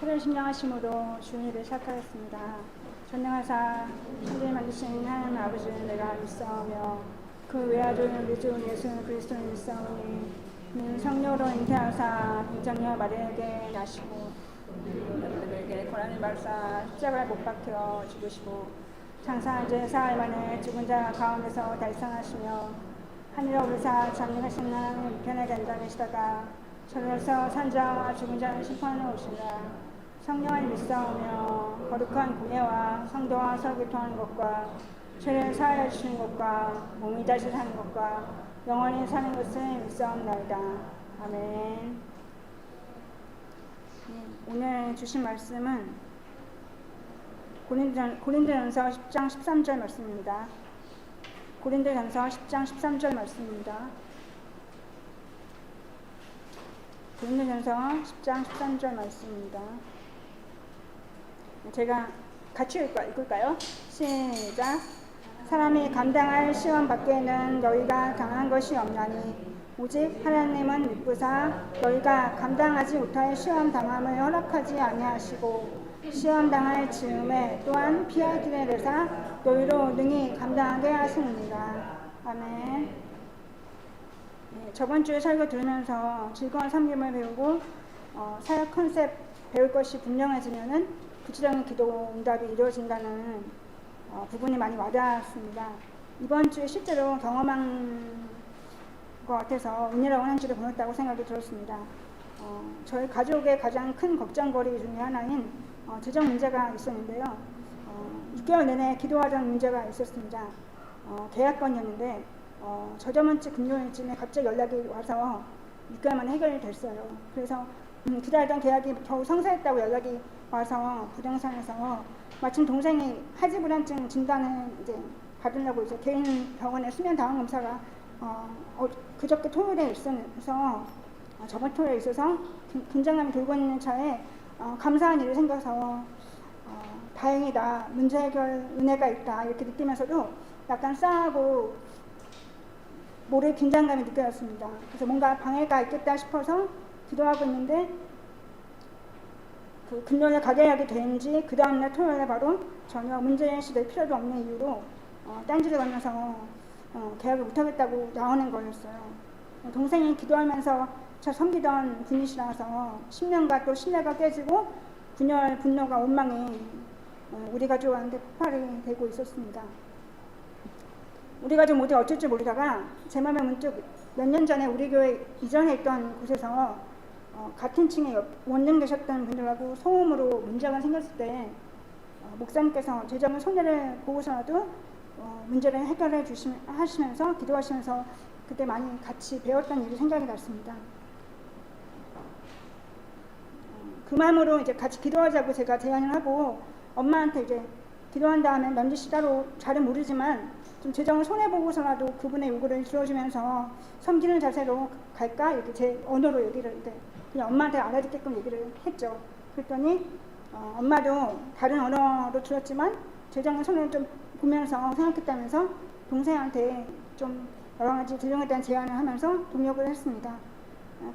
새로운 신령하심으로 주일을 시작하겠습니다. 전능하사 천지를 만드신 하나님 아버지를 내가 믿사오며 그 외아들 우리 주 예수 그리스도를 믿사오니 이는 성령으로 잉태하사 빈장녀 마리아에게 나시고 여러분들에게 고난을 받으사 십자가에 못 박혀 죽으시고 장사한 지 사흘 만에 죽은 자 가운데서 달성하시며 하늘에 오르사 장래하신 하나님의 우편에 앉아 계시다가 저로서 산자와 죽은 자를 심판하러 오시라. 성령을 믿사오며 거룩한 공예와 성도와 서로 교통하는 것과 죄를 사하여 주시는 것과 몸이 다시 사는 것과 영원히 사는 것을 믿사옵나이다. 아멘. 오늘 주신 말씀은 고린도전서 10장 13절 말씀입니다. 고린도전서 10장 13절 말씀입니다. 고린도전서 10장 13절 말씀입니다. 제가 같이 읽을까요? 시작. 사람이 감당할 시험 밖에는 너희가 당한 것이 없나니 오직 하나님은 미쁘사 너희가 감당하지 못할 시험 당함을 허락하지 아니하시고 시험 당할 즈음에 또한 피할 길을 내사 너희로 능히 감당하게 하시느니라. 아멘. 저번 주에 설교 들으면서 즐거운 섬김을 배우고 사역 컨셉 배울 것이 분명해지면은 구체적인 기도 응답이 이루어진다는 부분이 많이 와닿았습니다. 이번 주에 실제로 경험한 것 같아서 은혜로운 한 주를 보냈다고 생각이 들었습니다. 저희 가족의 가장 큰 걱정거리 중에 하나인 재정 문제가 있었는데요. 6개월 내내 기도하던 문제가 있었습니다. 계약건이었는데 저저번 주 금요일쯤에 갑자기 연락이 와서 6개월 만에 해결이 됐어요. 그래서 기다리던 계약이 겨우 성사했다고 연락이 와서 부동산에서 마침 동생이 하지불안증 진단을 이제 받으려고 이제 개인 병원에 수면 다원 검사가 그저께 토요일에 있어서 저번 토요일에 있어서 긴장감이 돌고 있는 차에 감사한 일이 생겨서 다행이다, 문제 해결 은혜가 있다 이렇게 느끼면서도 약간 싸하고 모래 긴장감이 느껴졌습니다. 그래서 뭔가 방해가 있겠다 싶어서 기도하고 있는데 그 금요일에 가계약이 된지 그 다음날 토요일에 바로 전혀 문제시 될 필요도 없는 이유로 딴지를 걸면서 계약을 못하겠다고 나오는 거였어요. 동생이 기도하면서 저 섬기던 분이시라서 10년간 또 신뢰가 깨지고 분열, 분노가 원망이 우리 가족한테 폭발이 되고 있었습니다. 우리 가족 모두 어쩔 줄 모르다가 제 마음에 문득 몇 년 전에 우리 교회 이전에 있던 곳에서 같은 층에 원능되셨던 분들하고 소음으로 문제가 생겼을 때 목사님께서 재정의 손해를 보고서라도 문제를 해결해 하시면서 기도하시면서 그때 많이 같이 배웠던 일이 생각이 났습니다. 그 마음으로 이제 같이 기도하자고 제가 제안을 하고 엄마한테 이제 기도한 다음에 남주씨 따로 잘은 모르지만 좀 재정을 손해보고서라도 그분의 요구를 들어주면서 섬기는 자세로 갈까? 이렇게 제 언어로 얘기를 그냥 엄마한테 알아듣게끔 얘기를 했죠. 그랬더니 엄마도 다른 언어로 들었지만 재정의 손해를 좀 보면서 생각했다면서 동생한테 좀 여러 가지 재정에 대한 제안을 하면서 동역을 했습니다.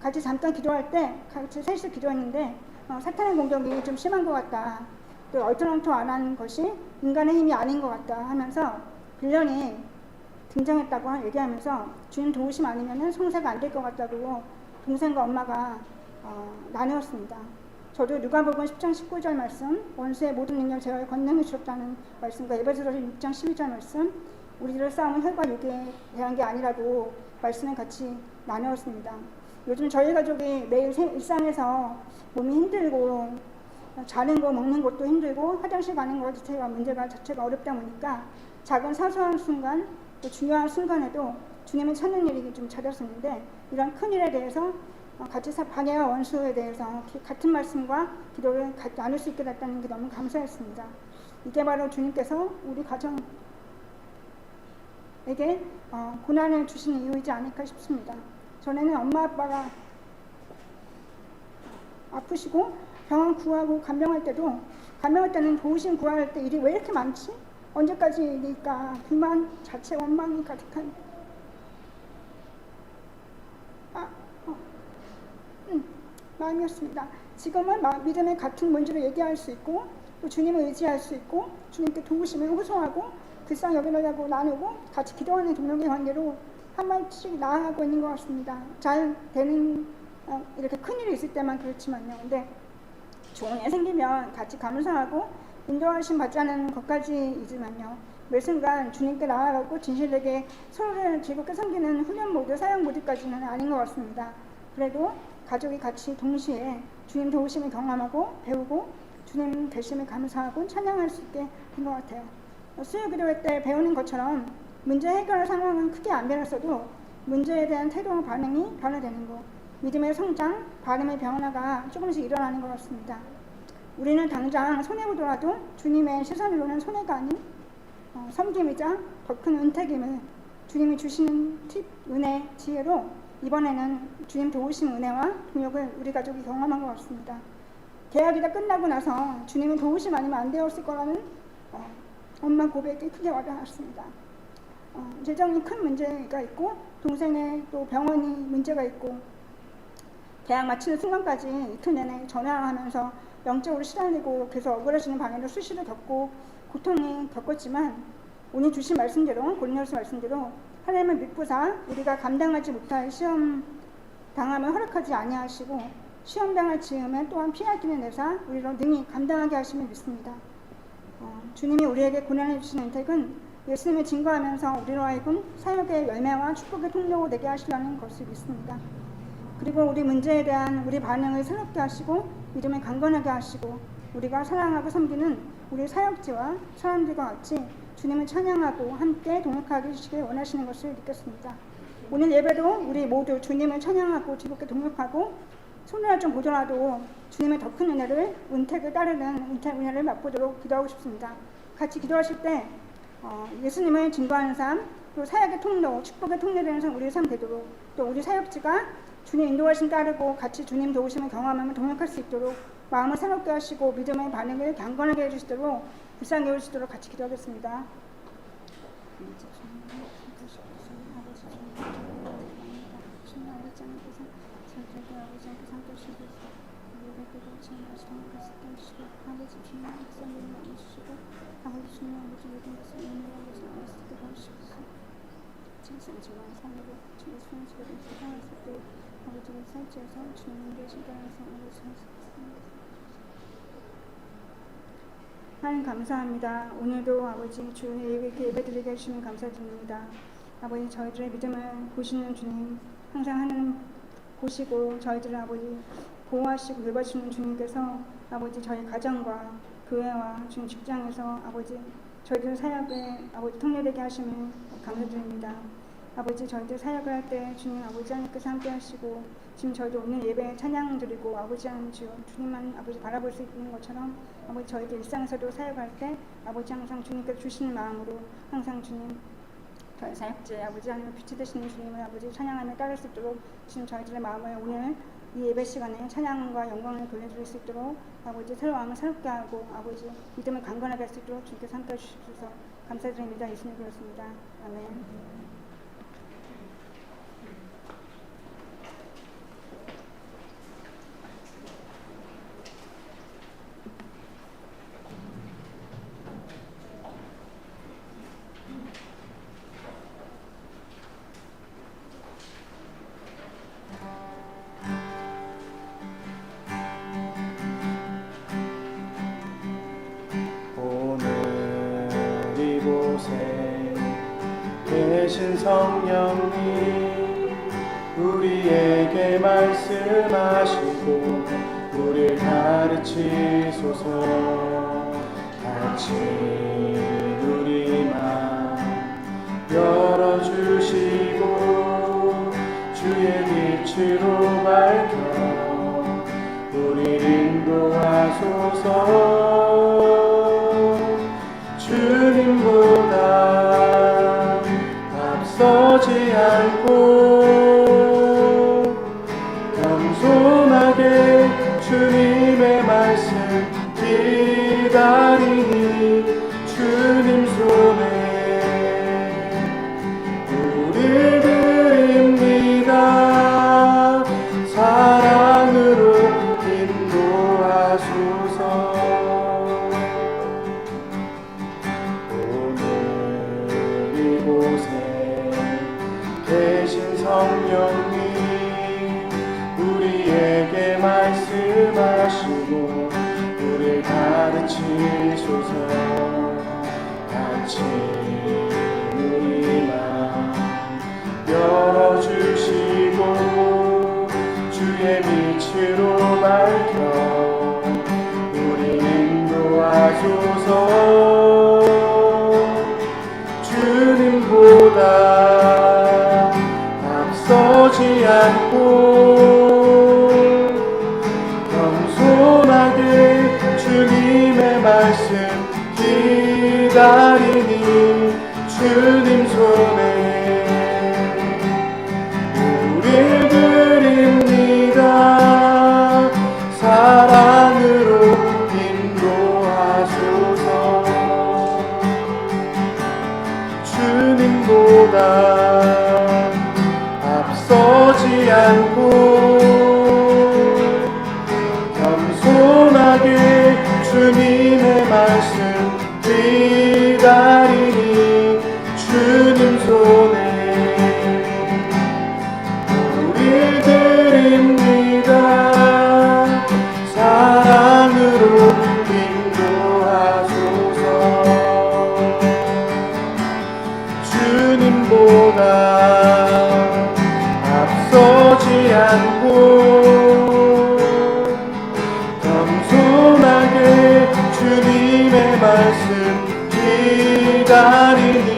같이 잠깐 기도할 때 같이 셋이 기도했는데 사탄의 공격이 좀 심한 것 같다. 또 얼토당토 안 한 것이 인간의 힘이 아닌 것 같다 하면서 빌런이 등장했다고 얘기하면서 주님 도우심 아니면 성사가 안 될 것 같다고 동생과 엄마가 나누었습니다. 저도 누가복음 10장 19절 말씀, 원수의 모든 능력 제어에 권능이 주셨다는 말씀과 에베소서 6장 12절 말씀, 우리들의 싸움은 혈과 육에 대한 게 아니라고 말씀을 같이 나누었습니다. 요즘 저희 가족이 매일 일상에서 몸이 힘들고 자는 거 먹는 것도 힘들고 화장실 가는 것 자체가 어렵다 보니까 작은 사소한 순간 또 중요한 순간에도 주님을 찾는 일이 좀 잦았었는데 이런 큰 일에 대해서 같이 방해와 원수에 대해서 같은 말씀과 기도를 나눌 수 있게 됐다는 게 너무 감사했습니다. 이게 바로 주님께서 우리 가정에게 고난을 주시는 이유이지 않을까 싶습니다. 전에는 엄마 아빠가 아프시고 병원 구하고 간병할 때는 도우심 구할 때 일이 왜 이렇게 많지? 언제까지일까? 불만, 자체, 원망이 가득한 마음이었습니다. 지금은 믿음의 같은 문제를 얘기할 수 있고 또 주님을 의지할 수 있고 주님께 도우심을 호소하고 불쌍히 여기려고 나누고 같이 기도하는 동력의 관계로 한 발씩 나아가고 있는 것 같습니다. 잘 되는 이렇게 큰일이 있을 때만 그렇지만요. 근데 좋은 일 생기면 같이 감사하고 인도하심 받자는 것까지이지만요. 매 순간 주님께 나아가고 진실되게 서로를 즐겁게 섬기는 훈련 모드, 사역 모드까지는 아닌 것 같습니다. 그래도 가족이 같이 동시에 주님 도우심을 경험하고 배우고 주님 계심을 감사하고 찬양할 수 있게 된 것 같아요. 수요 기도회 때 배우는 것처럼 문제 해결 상황은 크게 안 변했어도 문제에 대한 태도와 반응이 변화되는 것, 믿음의 성장, 발음의 변화가 조금씩 일어나는 것 같습니다. 우리는 당장 손해보더라도 주님의 시선으로는 손해가 아닌 섬김이자 더 큰 은택임을 주님이 주시는 팁, 은혜, 지혜로 이번에는 주님 도우심 은혜와 동력을 우리 가족이 경험한 것 같습니다. 계약이 다 끝나고 나서 주님은 도우심 아니면 안 되었을 거라는 엄마 고백이 크게 와닿았습니다. 재정이 큰 문제가 있고 동생의 또 병원이 문제가 있고 계약 마치는 순간까지 이틀 내내 전화하면서 영적으로 시달리고 계속 억울해지는 방해를 수시로 겪고 고통이 겪었지만 오늘 주신 말씀대로 고린도서 말씀대로 하나님을 믿고사 우리가 감당하지 못할 시험 당함을 허락하지 아니하시고 시험 당할 즈음에 또한 피할 길을 내사 우리로 능히 감당하게 하심을 믿습니다. 주님이 우리에게 고난해 주신 은택은 예수님을 증거하면서 우리로 하여금 사역의 열매와 축복의 통로가 되게 하시려는 것을 믿습니다. 그리고 우리 문제에 대한 우리 반응을 새롭게 하시고 믿음을 강건하게 하시고 우리가 사랑하고 섬기는 우리 사역지와 사람들과 같이 주님을 찬양하고 함께 동역하게 해주시길 원하시는 것을 느꼈습니다. 오늘 예배도 우리 모두 주님을 찬양하고 즐겁게 동역하고 손해를 좀 보더라도 주님의 더 큰 은혜를 은택을 따르는 은혜를 맛보도록 기도하고 싶습니다. 같이 기도하실 때 예수님을 증거하는 삶, 또 사역의 통로, 축복의 통로되는 삶 우리의 삶 되도록 또 우리 사역지가 주님 인도하심 따르고 같이 주님 도우심을 경험하며 동역할 수 있도록 마음을 새롭게 하시고 믿음의 반응을 강건하게 해주시도록 불쌍히 여기시도록 같이 기도하겠습니다. 하나님 감사합니다. 오늘도 아버지 주님의 예배드리게 해주시면 감사드립니다. 아버지 저희들의 믿음을 보시는 주님 항상 하나님 보시고 저희들을 아버지 보호하시고 돌봐주시는 주님께서 아버지 저희 가정과 교회와 주님 직장에서 아버지 저희들 사역에 아버지 통렬되게 하시면 감사드립니다. 아버지 저희들 사역을 할 때 주님 아버지 하나님께서 함께 하시고 지금 저희도 오늘 예배에 찬양 드리고 아버지 하나님 주님만 아버지 바라볼 수 있는 것처럼 아버지 저희들 일상에서도 사역할 때 아버지 항상 주님께서 주시는 마음으로 항상 주님 저희 사역자의 아버지 하나님의 빛이 되시는 주님을 아버지 찬양하며 따를 수 있도록 지금 저희들의 마음을 오늘 이 예배 시간에 찬양과 영광을 돌려드릴 수 있도록 아버지 새로운 마음을 새롭게 하고 아버지 믿음을 강건하게 할 수 있도록 주님께서 함께 해주셔서 감사드립니다. 예수님 그렇습니다. 아멘. 계신 성령님 우리에게 말씀하시고 우리를 가르치소서. 같이 우리 마음 열어주시고 주의 빛으로 밝혀 우리를 인도하소서. 주님보다 서지 않고 겸손하게 주님의 말씀 기다리니 주님 손에 우리 드립니다. 사랑으로 말씀하시고 우리 가르치소서. 같이 우리 마음 열어주시고 주의 빛으로 밝혀 우리 인도하소서. 주님보다 앞서지 않고 겸손하게 주님의 말씀 기다리니 주님 손에 우릴 드립니다. 사랑으로 인도하소서. 주님보다 앞서지 않고 겸손하게 주님의 말씀 기다리니 주님 손에 우릴 드립니다. 사랑으로 인도하소서. 주님보다 앞서지 않고 겸손하게 주님의 말씀 기다리니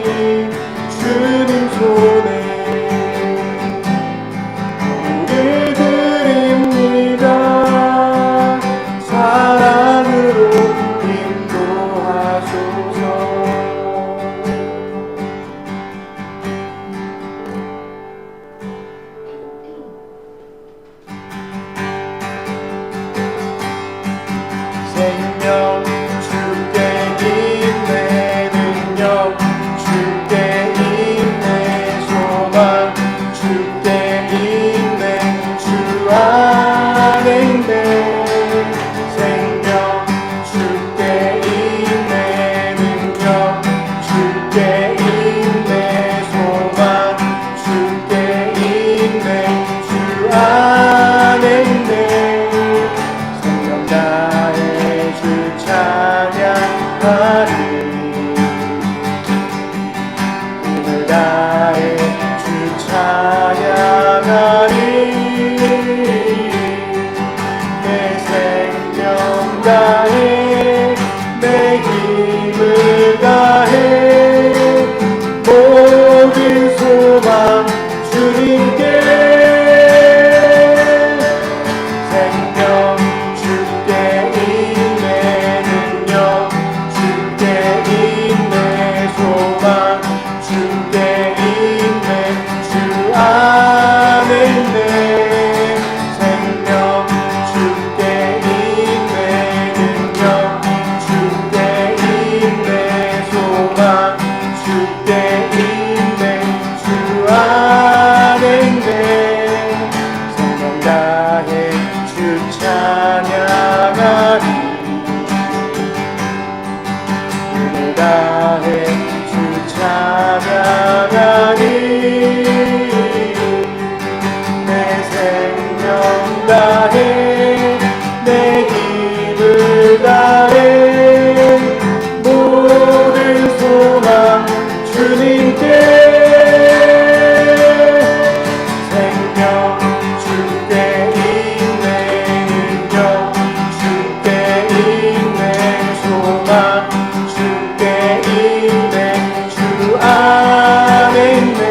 주님 손에 우릴 드립니다. 사랑으로 인도하소서. 생명 주께 있네, 능력 주께 있네, 소망 주께 있네, 주 안에 있네. 생명 주께 있네, 능력 주께 있네, 소망 주께 있네, 주 안에 있네. 생명 다해 주 찬양하리. 힘을 다해 주 찬양하리. 내 생명 다해 내 힘을 다해 모든 소망 주님께. 생명 주께 있네, 능력 주께 있네, 소망 주께 있네, 주 안에 있네. 생명 주께 있네, 능력 주께 있네, 소망 주께 있네, 주 안에 있네. 생명 다해 주 찬양하리. 힘을 다해 주 찬양하리. 내 생명 다해 내 힘을 다해 모든 소망 주님께. 생명 주께 있네, 능력 주께 있네, 소망 주께 있네, 주 안에 있네.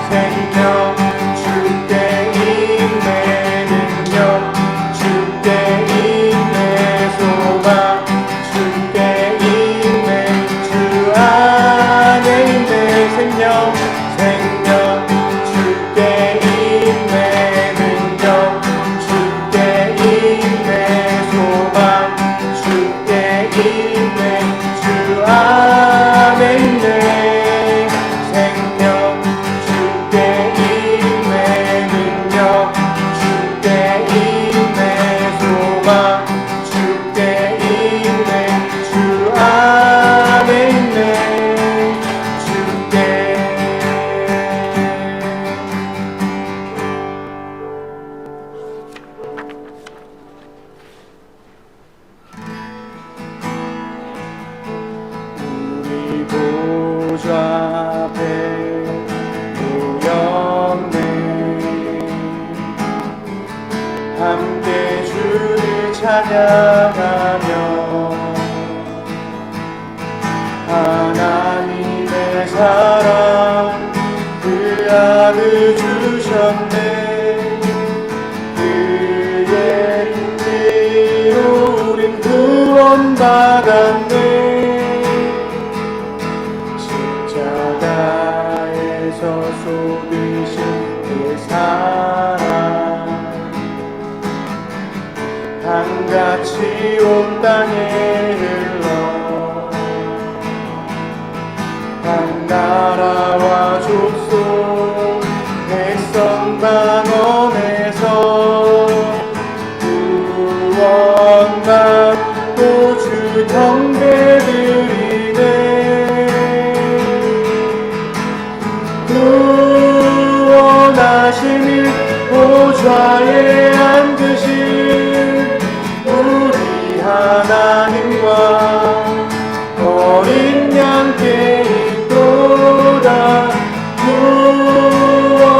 생명 주께 있네, 능력 주께 있네, 소망 주께 있네, 주 안에 있네. 생명 주께 있네, 능력 주께 있네, 소망 주께 있네, 주 안에 있네. 생명 주께 있네, 능력 주께 있네, 소망 주께 있네, 주 안에 있네. 주께 주를 찬양하며 하나님의 사랑 그 아들 주셨네. 그의 피로 우린 구원받았네. 십자가에서 쏟으신 그 사랑 한같이 온 땅에 흘러 각 나라와 족속 백성 방언에서 구원받고 주 경배드리네. 구원하시니 보좌에 앉으신 우리 하나님과 어린 양께 있도다.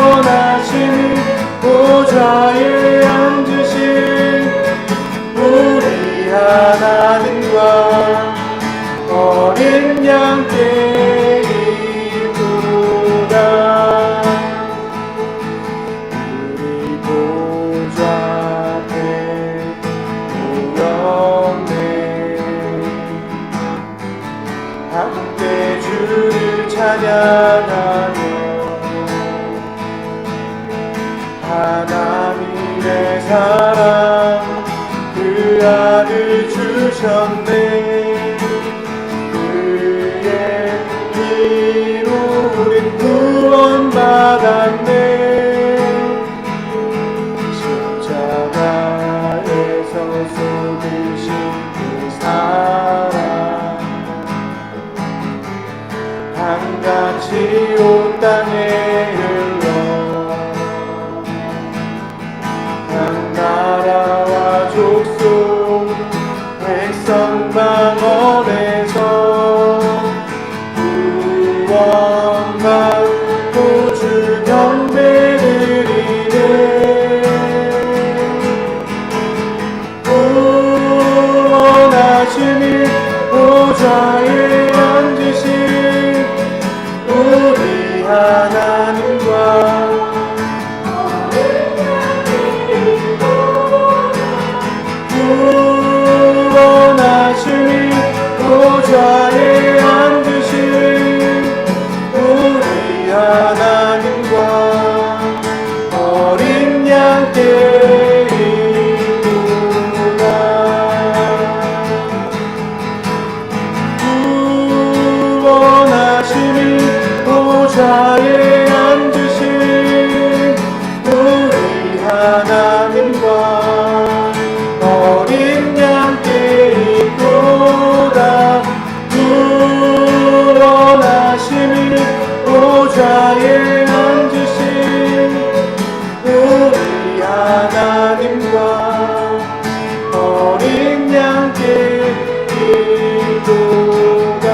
구원하시니 보좌에 앉으신 우리 하나님과 어린 양께 있도다. 우리 보좌 앞에 모였네. 함께 주를 찬양하며 하나님의 사랑 그 아들 주셨네. 그의 피로 우린 구원받았네. 십자가에서 쏟으신 그 사랑 한같이 온 땅에 흘러 각 나라와 족속 백성 방언에서 구원받고 주 경배드리네. 구원하시니 보좌에 앉으신 우리 하나님과 구원하시니 보좌에 앉으신 우리 하나님과 어린 양께 있도다. 구원하시니 보좌에 앉으신 우리 하나님과 어린 양께 있도다. 구원하시니 보좌에 앉으신 우리 하나님과 어린 양께 있도다.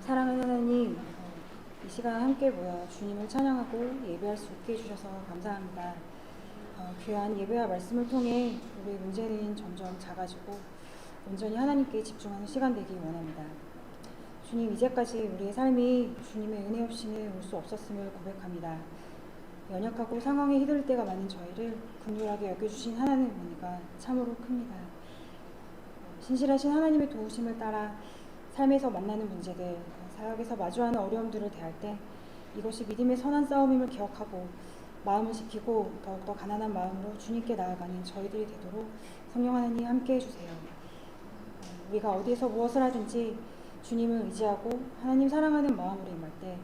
사랑하는 하나님, 이 시간 함께 모여 주님을 찬양하고 예배할 수 있게 해주셔서 감사합니다. 귀한 예배와 말씀을 통해 우리의 문제는 점점 작아지고 온전히 하나님께 집중하는 시간 되길 원합니다. 주님, 이제까지 우리의 삶이 주님의 은혜 없이는 올 수 없었음을 고백합니다. 연약하고 상황에 휘둘릴 때가 많은 저희를 긍휼하게 여겨주신 하나님의 은혜가 참으로 큽니다. 신실하신 하나님의 도우심을 따라 삶에서 만나는 문제들, 사역에서 마주하는 어려움들을 대할 때 이것이 믿음의 선한 싸움임을 기억하고 마음을 지키고 더욱더 가난한 마음으로 주님께 나아가는 저희들이 되도록 성령 하나님 함께 해주세요. 우리가 어디에서 무엇을 하든지 주님을 의지하고 하나님 사랑하는 마음으로 임할 때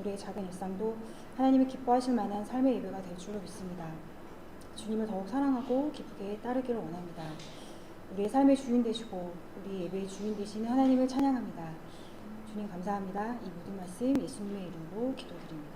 우리의 작은 일상도 하나님이 기뻐하실 만한 삶의 예배가 될 줄로 믿습니다. 주님을 더욱 사랑하고 기쁘게 따르기를 원합니다. 우리의 삶의 주인 되시고 우리 예배의 주인 되시는 하나님을 찬양합니다. 주님 감사합니다. 이 모든 말씀 예수님의 이름으로 기도드립니다.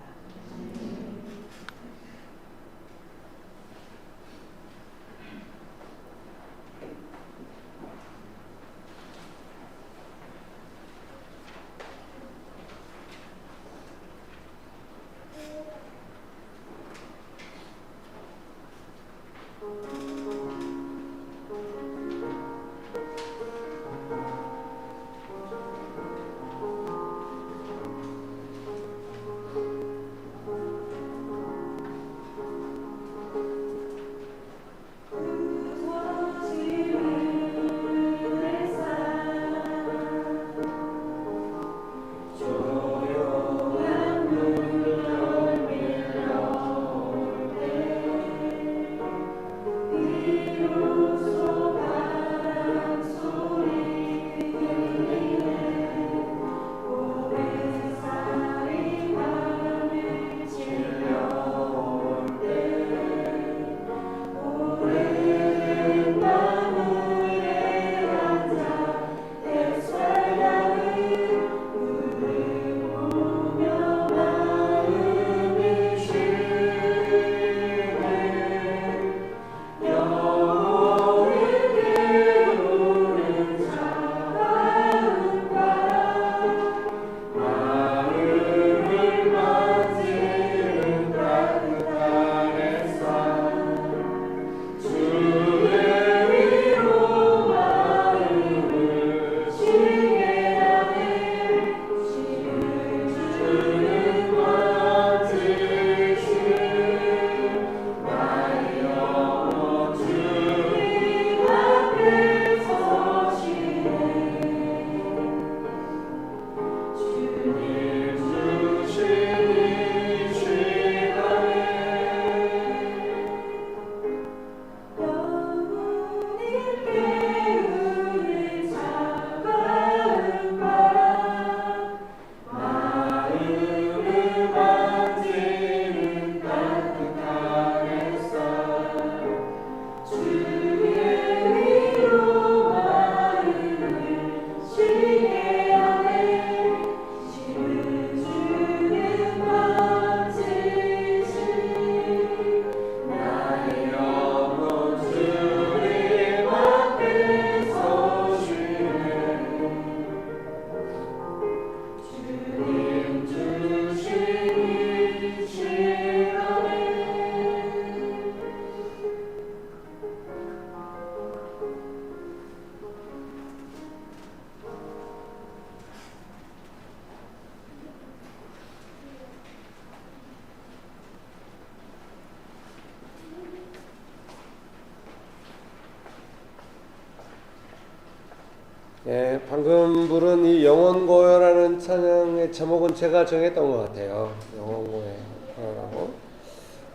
예, 방금 부른 이 영원고요라는 찬양의 제목은 제가 정했던 것 같아요. 영원고요라고.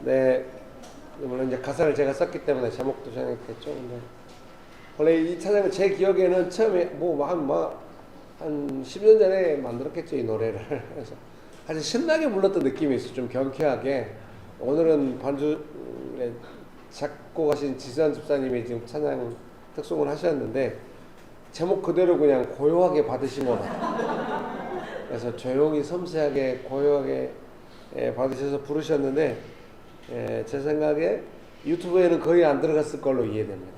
네, 물론 이제 가사를 제가 썼기 때문에 제목도 정했겠죠. 근데 원래 이 찬양은 제 기억에는 처음에 한 10년 전에 만들었겠죠, 이 노래를. 그래서 아주 신나게 불렀던 느낌이 있어. 좀 경쾌하게. 오늘은 반주에 작곡하신 지수한 집사님이 지금 찬양 특송을 하셨는데 제목 그대로 그냥 고요하게 받으신 것 같아요. 그래서 조용히 섬세하게 고요하게 받으셔서 부르셨는데 제 생각에 유튜브에는 거의 안 들어갔을 걸로 이해됩니다.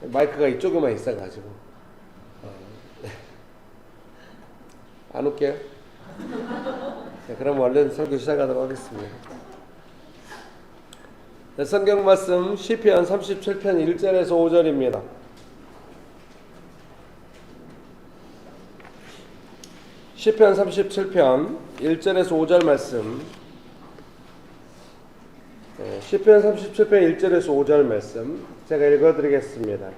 마이크가 이쪽에만 있어가지고 안 웃겨요? 네, 그럼 얼른 설교 시작하도록 하겠습니다. 네, 성경 말씀 시편 37편 1절에서 5절입니다. 시편 37편 1절에서 5절 말씀. 시편 37편 1절에서 5절 말씀 제가 읽어드리겠습니다.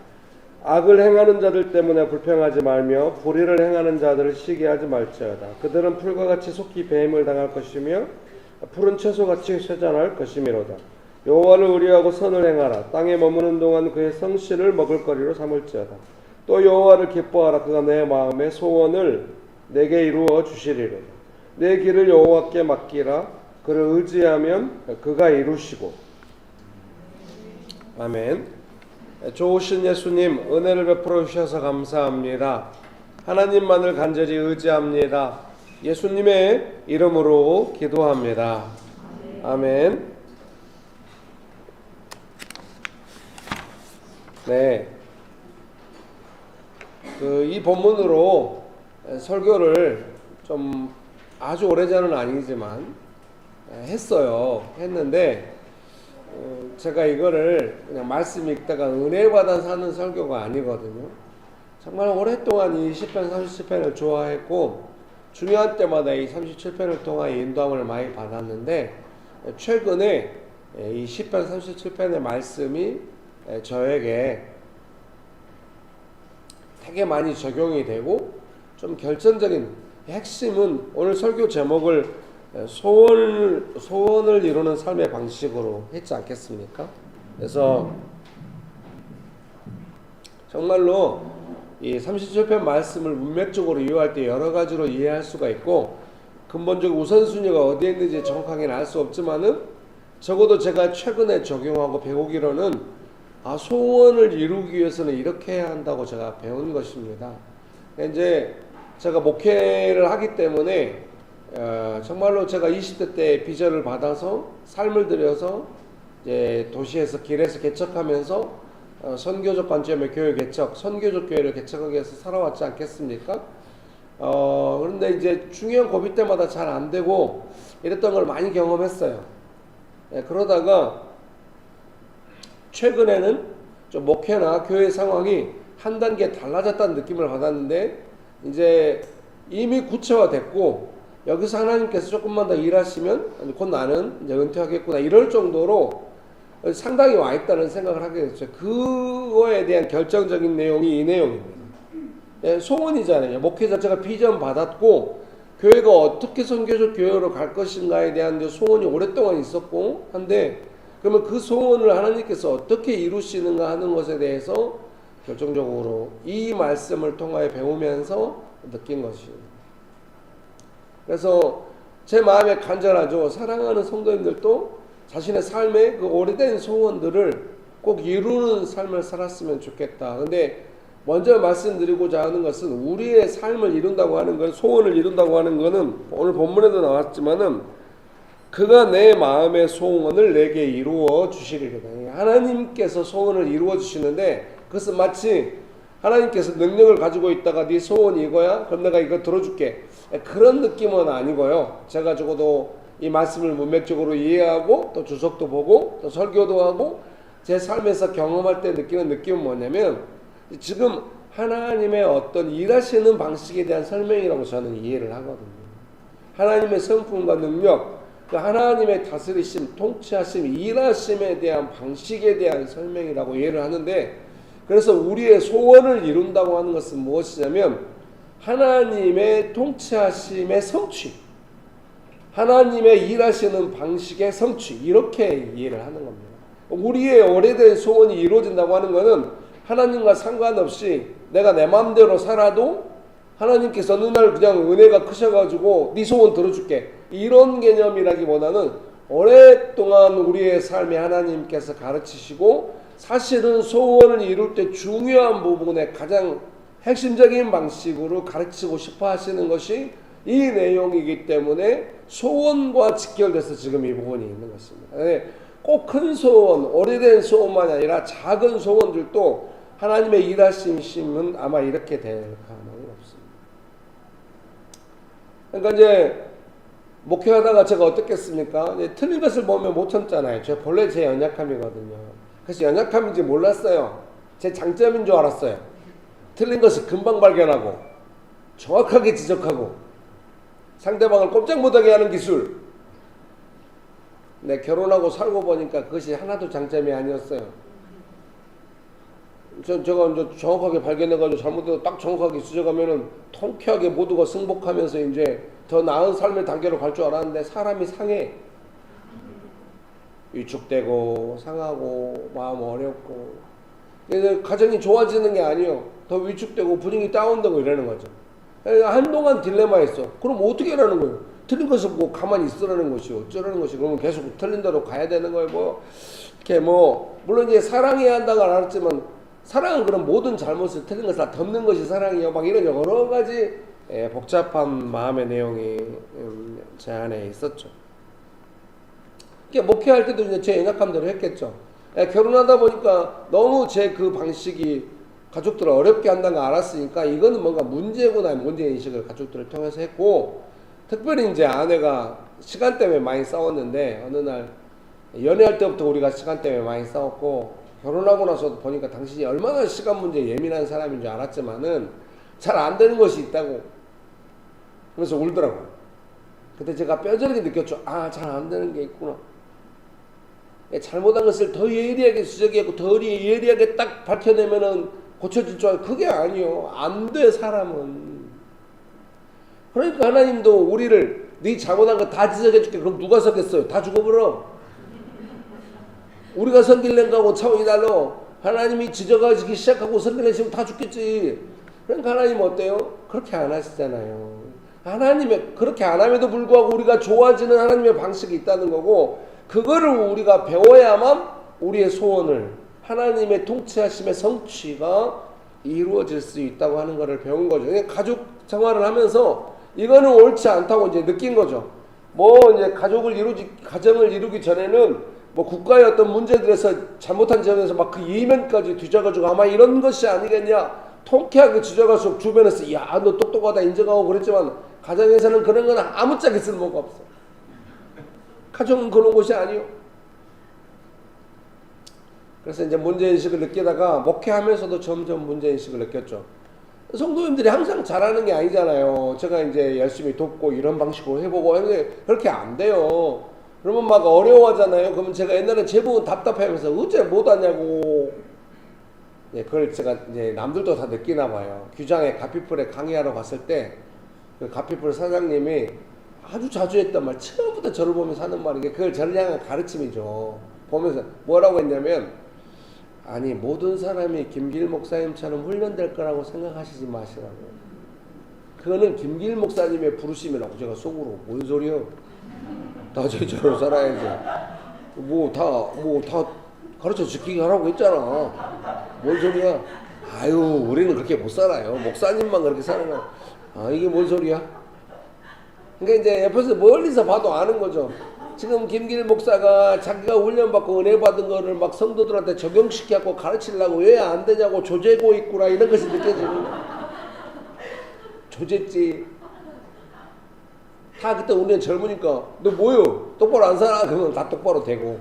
악을 행하는 자들 때문에 불평하지 말며 불의를 행하는 자들을 시기하지 말지어다. 그들은 풀과 같이 속히 배임을 당할 것이며 푸른 채소같이 쇠잔할 것이미로다. 여호와를 의뢰하고 선을 행하라. 땅에 머무는 동안 그의 성실을 먹을거리로 삼을지어다. 또 여호와를 기뻐하라. 그가 내 마음의 소원을 내게 이루어 주시리로다. 내 길을 여호와께 맡기라. 그를 의지하면 그가 이루시고. 아멘. 좋으신 예수님, 은혜를 베풀어 주셔서 감사합니다. 하나님만을 간절히 의지합니다. 예수님의 이름으로 기도합니다. 아멘. 네. 이 본문으로 설교를 좀 아주 오래전은 아니지만 했는데 제가 이거를 그냥 말씀 읽다가 은혜 받아서 하는 설교가 아니거든요. 정말 오랫동안 이 10편 37편을 좋아했고 중요한 때마다 이 37편을 통한 인도함을 많이 받았는데 최근에 이 10편 37편의 말씀이 저에게 되게 많이 적용이 되고 좀 결정적인 핵심은 오늘 설교 제목을 소원을 이루는 삶의 방식으로 했지 않겠습니까? 그래서 정말로 이 37편 말씀을 문맥적으로 이해할 때 여러 가지로 이해할 수가 있고 근본적 우선순위가 어디에 있는지 정확하게는 알 수 없지만은 적어도 제가 최근에 적용하고 배우기로는 소원을 이루기 위해서는 이렇게 해야 한다고 제가 배운 것입니다. 이제 제가 목회를 하기 때문에 정말로 제가 20대 때 비전을 받아서 삶을 들여서 이제 도시에서 길에서 개척하면서 선교적 관점의 교회 개척, 선교적 교회를 개척하기 위해서 살아왔지 않겠습니까? 그런데 이제 중요한 고비 때마다 잘 안 되고 이랬던 걸 많이 경험했어요. 그러다가 최근에는 좀 목회나 교회 상황이 한 단계 달라졌다는 느낌을 받았는데 이제 이미 구체화됐고 여기서 하나님께서 조금만 더 일하시면 곧 나는 이제 은퇴하겠구나 이럴 정도로 상당히 와 있다는 생각을 하게 됐죠. 그거에 대한 결정적인 내용이 이 내용입니다. 소원이잖아요. 목회 자체가 비전 받았고 교회가 어떻게 선교적 교회로 갈 것인가에 대한 소원이 오랫동안 있었고 한데 그러면 그 소원을 하나님께서 어떻게 이루시는가 하는 것에 대해서 결정적으로 이 말씀을 통하여 배우면서 느낀 것이에요. 그래서 제 마음에 간절하죠. 사랑하는 성도님들도 자신의 삶의 그 오래된 소원들을 꼭 이루는 삶을 살았으면 좋겠다. 근데 먼저 말씀드리고자 하는 것은 우리의 삶을 이룬다고 하는 건 소원을 이룬다고 하는 것은 오늘 본문에도 나왔지만은 그가 내 마음의 소원을 내게 이루어 주시리로다. 하나님께서 소원을 이루어 주시는데 그것은 마치 하나님께서 능력을 가지고 있다가 네 소원이 이거야? 그럼 내가 이거 들어줄게. 그런 느낌은 아니고요. 제가 적어도 이 말씀을 문맥적으로 이해하고 또 주석도 보고 또 설교도 하고 제 삶에서 경험할 때 느끼는 느낌은 뭐냐면 지금 하나님의 어떤 일하시는 방식에 대한 설명이라고 저는 이해를 하거든요. 하나님의 성품과 능력, 그 하나님의 다스리심, 통치하심, 일하심에 대한 방식에 대한 설명이라고 이해를 하는데 그래서 우리의 소원을 이룬다고 하는 것은 무엇이냐면 하나님의 통치하심의 성취, 하나님의 일하시는 방식의 성취 이렇게 이해를 하는 겁니다. 우리의 오래된 소원이 이루어진다고 하는 것은 하나님과 상관없이 내가 내 마음대로 살아도 하나님께서 어느 날 그냥 은혜가 크셔가지고 네 소원 들어줄게 이런 개념이라기보다는 오랫동안 우리의 삶에 하나님께서 가르치시고 사실은 소원을 이룰 때 중요한 부분에 가장 핵심적인 방식으로 가르치고 싶어 하시는 것이 이 내용이기 때문에 소원과 직결돼서 지금 이 부분이 있는 것입니다. 꼭 큰 소원, 오래된 소원만이 아니라 작은 소원들도 하나님의 일하심은 아마 이렇게 될 가능성이 없습니다. 그러니까 이제 목회하다가 제가 어떻겠습니까? 이제 틀린 것을 보면 못 참잖아요. 본래 제 연약함이거든요. 그래서 연약함인지 몰랐어요. 제 장점인 줄 알았어요. 틀린 것을 금방 발견하고 정확하게 지적하고 상대방을 꼼짝 못하게 하는 기술. 근데 결혼하고 살고 보니까 그것이 하나도 장점이 아니었어요. 제가 이제 정확하게 발견해가지고 잘못해서 딱 정확하게 지적하면은 통쾌하게 모두가 승복하면서 이제 더 나은 삶의 단계로 갈 줄 알았는데 사람이 상해. 위축되고 상하고 마음 어렵고 그래서 가정이 좋아지는 게 아니에요. 더 위축되고 분위기 다운되고 이러는 거죠. 한동안 딜레마였어. 그럼 어떻게 하라는 거예요? 틀린 것을 보고 가만히 있으라는 것이 어쩌라는 것이 그러면 계속 틀린 대로 가야 되는 거예요. 뭐 이렇게 뭐 물론 이제 사랑해야 한다고 알았지만 사랑은 그런 모든 잘못을 틀린 것을 다 덮는 것이 사랑이요. 막 이런 여러 가지 복잡한 마음의 내용이 제 안에 있었죠. 목회할 때도 이제 제 연약함대로 했겠죠. 결혼하다 보니까 너무 제 그 방식이 가족들을 어렵게 한다는 걸 알았으니까 이거는 뭔가 문제구나 문제인식을 가족들을 통해서 했고, 특별히 이제 아내가 시간 때문에 많이 싸웠는데 어느 날 연애할 때부터 우리가 시간 때문에 많이 싸웠고, 결혼하고 나서 보니까 당신이 얼마나 시간 문제에 예민한 사람인 줄 알았지만은 잘 안 되는 것이 있다고. 그래서 울더라고요. 그때 제가 뼈저리게 느꼈죠. 아, 잘 안 되는 게 있구나. 잘못한 것을 더 예리하게 지적하고 더 예리하게 딱 밝혀내면은 고쳐질 줄 알고, 그게 아니요. 안 돼, 사람은. 그러니까 하나님도 우리를 네 잘못한 거 다 지적해줄게. 그럼 누가 섰겠어요? 다 죽어버려. 우리가 성길낸다고 차원이 달러. 하나님이 지적하기 시작하고 성길내시면 다 죽겠지. 그러니까 하나님 어때요? 그렇게 안 하시잖아요. 하나님의 그렇게 안 함에도 불구하고 우리가 좋아지는 하나님의 방식이 있다는 거고, 그거를 우리가 배워야만 우리의 소원을 하나님의 통치하심의 성취가 이루어질 수 있다고 하는 것을 배운 거죠. 가족 생활을 하면서 이거는 옳지 않다고 이제 느낀 거죠. 뭐 이제 가정을 이루기 전에는 뭐 국가의 어떤 문제들에서 잘못한 점에서 막 그 이면까지 뒤져가지고 아마 이런 것이 아니겠냐 통쾌하게 뒤져가지고 주변에서 야, 너 똑똑하다 인정하고 그랬지만, 가정에서는 그런 건 아무짝에 쓸모가 없어. 가정은 그런 곳이 아니요. 그래서 이제 문제인식을 느끼다가 목회하면서도 점점 문제인식을 느꼈죠. 성도님들이 항상 잘하는 게 아니잖아요. 제가 이제 열심히 돕고 이런 방식으로 해보고 하는데 그렇게 안 돼요. 그러면 막 어려워하잖아요. 그러면 제가 옛날에 제보고 답답해하면서 어째 못하냐고. 네, 그걸 제가 이제 남들도 다 느끼나 봐요. 규장에 가피풀에 강의하러 갔을 때 그 가피풀 사장님이 아주 자주 했던 말, 처음부터 저를 보면서 하는 말이 그걸 저를 향한 가르침이죠. 보면서 뭐라고 했냐면, 아니 모든 사람이 김길 목사님처럼 훈련될 거라고 생각하시지 마시라고. 그거는 김길 목사님의 부르심이라고. 제가 속으로 뭔 소리요? 다 저처럼 살아야지. 뭐 다 가르쳐 지키게 하라고 했잖아. 뭔 소리야? 아유, 우리는 그렇게 못 살아요. 목사님만 그렇게 사는 거야. 아, 이게 뭔 소리야? 그러니까 이제 옆에서 멀리서 봐도 아는 거죠. 지금 김길 목사가 자기가 훈련받고 은혜 받은 거를 막 성도들한테 적용시켜갖고 가르치려고 왜 안 되냐고 조제고 있구나, 이런 것이 느껴지는 거야. 조제지. 다 그때 우리는 젊으니까 너 뭐요? 똑바로 안 살아? 그러면 다 똑바로 되고.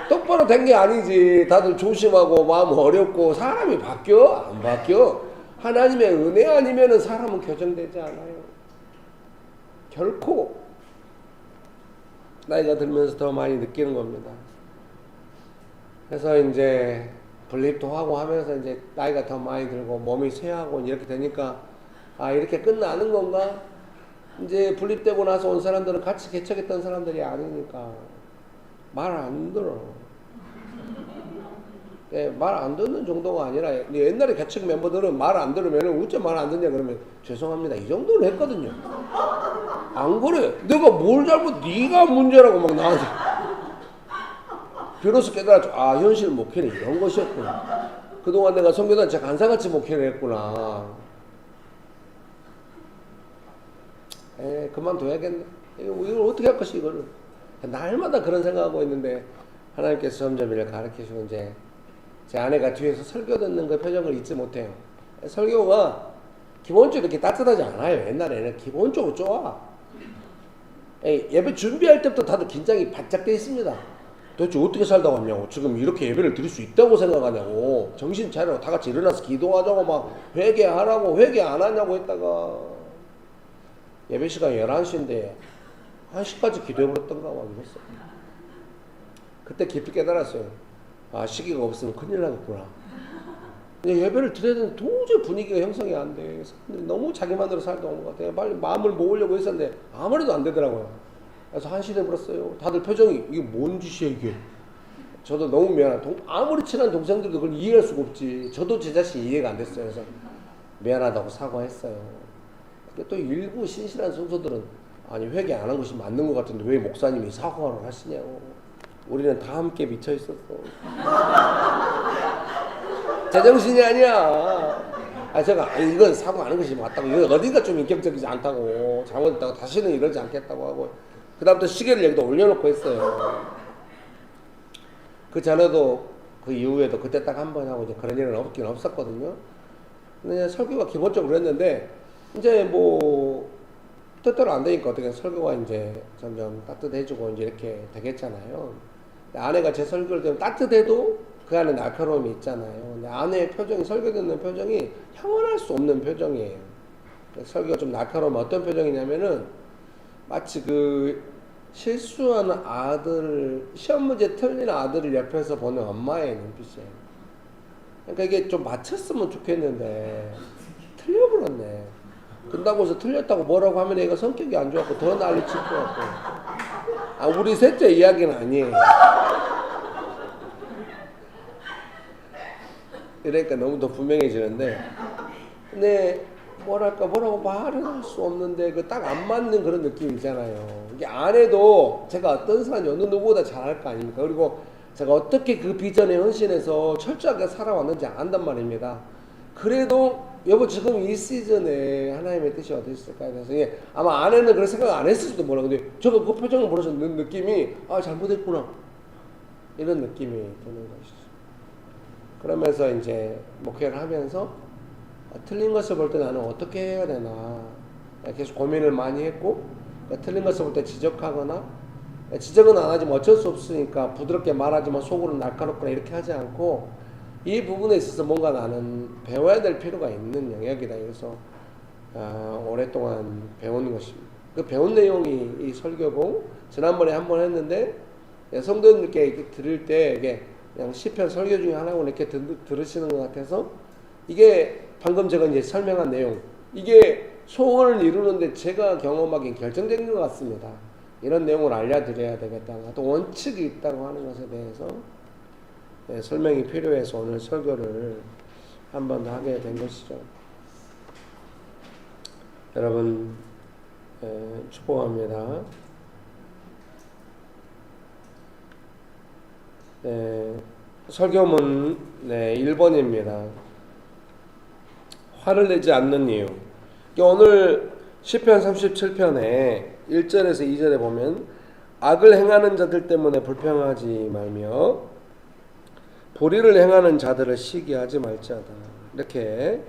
똑바로 된 게 아니지. 다들 조심하고 마음 어렵고. 사람이 바뀌어? 안 바뀌어. 하나님의 은혜 아니면은 사람은 교정되지 않아요. 결코. 나이가 들면서 더 많이 느끼는 겁니다. 그래서 이제 분립도 하고 하면서 이제 나이가 더 많이 들고 몸이 쇠하고 이렇게 되니까, 아, 이렇게 끝나는 건가? 이제 분립되고 나서 온 사람들은 같이 개척했던 사람들이 아니니까 말 안 들어. 네, 말 안 듣는 정도가 아니라, 옛날에 개척 멤버들은 말 안 들으면 어째 말 안 듣냐 그러면 죄송합니다 이 정도는 했거든요. 안 그래. 내가 뭘 잘못, 네가 문제라고 막 나한테. 비로소 깨달았죠. 아, 현실 목회는 이런 것이었구나. 그동안 내가 선교단체 간사같이 목회를 했구나. 그만둬야겠네. 이걸 어떻게 할 것이, 이거를. 날마다 그런 생각하고 있는데 하나님께서 점점 이를 가르치시고, 이제 제 아내가 뒤에서 설교 듣는 그 표정을 잊지 못해요. 설교가 기본적으로 이렇게 따뜻하지 않아요. 옛날에는 기본적으로 좋아. 예배 준비할 때부터 다들 긴장이 바짝 돼 있습니다. 도대체 어떻게 살다 왔냐고, 지금 이렇게 예배를 드릴 수 있다고 생각하냐고, 정신 차리라고, 다 같이 일어나서 기도하자고, 막 회개하라고, 회개 안 하냐고 했다가 예배 시간 11시인데 1시까지 기도해버렸던가 막 이랬어. 그때 깊이 깨달았어요. 아, 시기가 없으면 큰일 나겠구나. 근데 예배를 드려야 되는데 도저히 분위기가 형성이 안 돼. 사람들이 너무 자기만으로 살다 온 것 같아요. 빨리 마음을 모으려고 했었는데 아무래도 안 되더라고요. 그래서 1시 돼버렸어요. 다들 표정이, 이게 뭔 짓이야 이게. 저도 너무 미안하다. 아무리 친한 동생들도 그걸 이해할 수가 없지. 저도 제 자신이 이해가 안 됐어요. 그래서 미안하다고 사과했어요. 근데 또 일부 신실한 성도들은, 아니 회개 안 한 것이 맞는 것 같은데 왜 목사님이 사과를 하시냐고. 우리는 다 함께 미쳐 있었어. 제정신이 아니야. 제가 이건 사과하는 것이 맞다고, 이거 어디가 좀 인격적이지 않다고, 잘못했다고, 다시는 이러지 않겠다고 하고, 그 다음부터 시계를 여기다 올려놓고 했어요. 그 전에도 그 이후에도 그때 딱 한 번 하고 이제 그런 일은 없긴 없었거든요. 근데 설교가 기본적으로 그랬는데 이제 뭐 뜻대로 안 되니까 어떻게 설교가 이제 점점 따뜻해지고 이제 이렇게 되겠잖아요. 아내가 제 설교를 들으면 따뜻해도 그 안에 날카로움이 있잖아요. 근데 아내의 표정이, 설교 듣는 표정이 형언할 수 없는 표정이에요. 설교가 좀 날카로우면 어떤 표정이냐면은 마치 그 실수하는 아들, 시험 문제 틀린 아들을 옆에서 보는 엄마의 눈빛이에요. 그러니까 이게 좀 맞췄으면 좋겠는데 틀려버렸네. 그런다고 해서 틀렸다고 뭐라고 하면 얘가 성격이 안 좋았고 더 난리 칠 것 같고. 우리 셋째 이야기는 아니에요. 이러니까 너무 더 분명해지는데, 근데 뭐라고 말을 할 수 없는데 그 딱 안 맞는 그런 느낌 있잖아요. 이게 안 해도 제가 어떤 사람이 어느 누구보다 잘할 거 아닙니까? 그리고 제가 어떻게 그 비전에 헌신해서 철저하게 살아왔는지 안단 말입니다. 그래도 여보 지금 이 시즌에 하나님의 뜻이 어디 있을까요? 그래서 아마 아내는 그런 생각 안 했을지도 몰라. 근데 제가 그 표정을 보면서 느낌이 잘못했구나 이런 느낌이 드는 것이죠. 그러면서 이제 목회를 하면서 틀린 것을 볼 때 나는 어떻게 해야 되나 계속 고민을 많이 했고, 틀린 것을 볼 때 지적하거나, 지적은 안 하지만 어쩔 수 없으니까 부드럽게 말하지만 속으로 날카롭거나 이렇게 하지 않고, 이 부분에 있어서 뭔가 나는 배워야 될 필요가 있는 영역이다. 그래서 오랫동안 배우는 것입니다. 그 배운 내용이 이 설교고, 지난번에 한번 했는데 성도님께 들을 때 이게 그냥 시편 설교 중에 하나고 이렇게 들으시는 것 같아서, 이게 방금 제가 이제 설명한 내용, 이게 소원을 이루는데 제가 경험하기엔 결정적인 것 같습니다. 이런 내용을 알려드려야 되겠다. 또 원칙이 있다고 하는 것에 대해서 설명이 필요해서 오늘 설교를 한 번 하게 된 것이죠. 여러분 축복합니다. 설교문 1번입니다. 화를 내지 않는 이유. 오늘 시편 37편에 1절에서 2절에 보면 악을 행하는 자들 때문에 불평하지 말며 불의를 행하는 자들을 시기하지 말지어다. 이렇게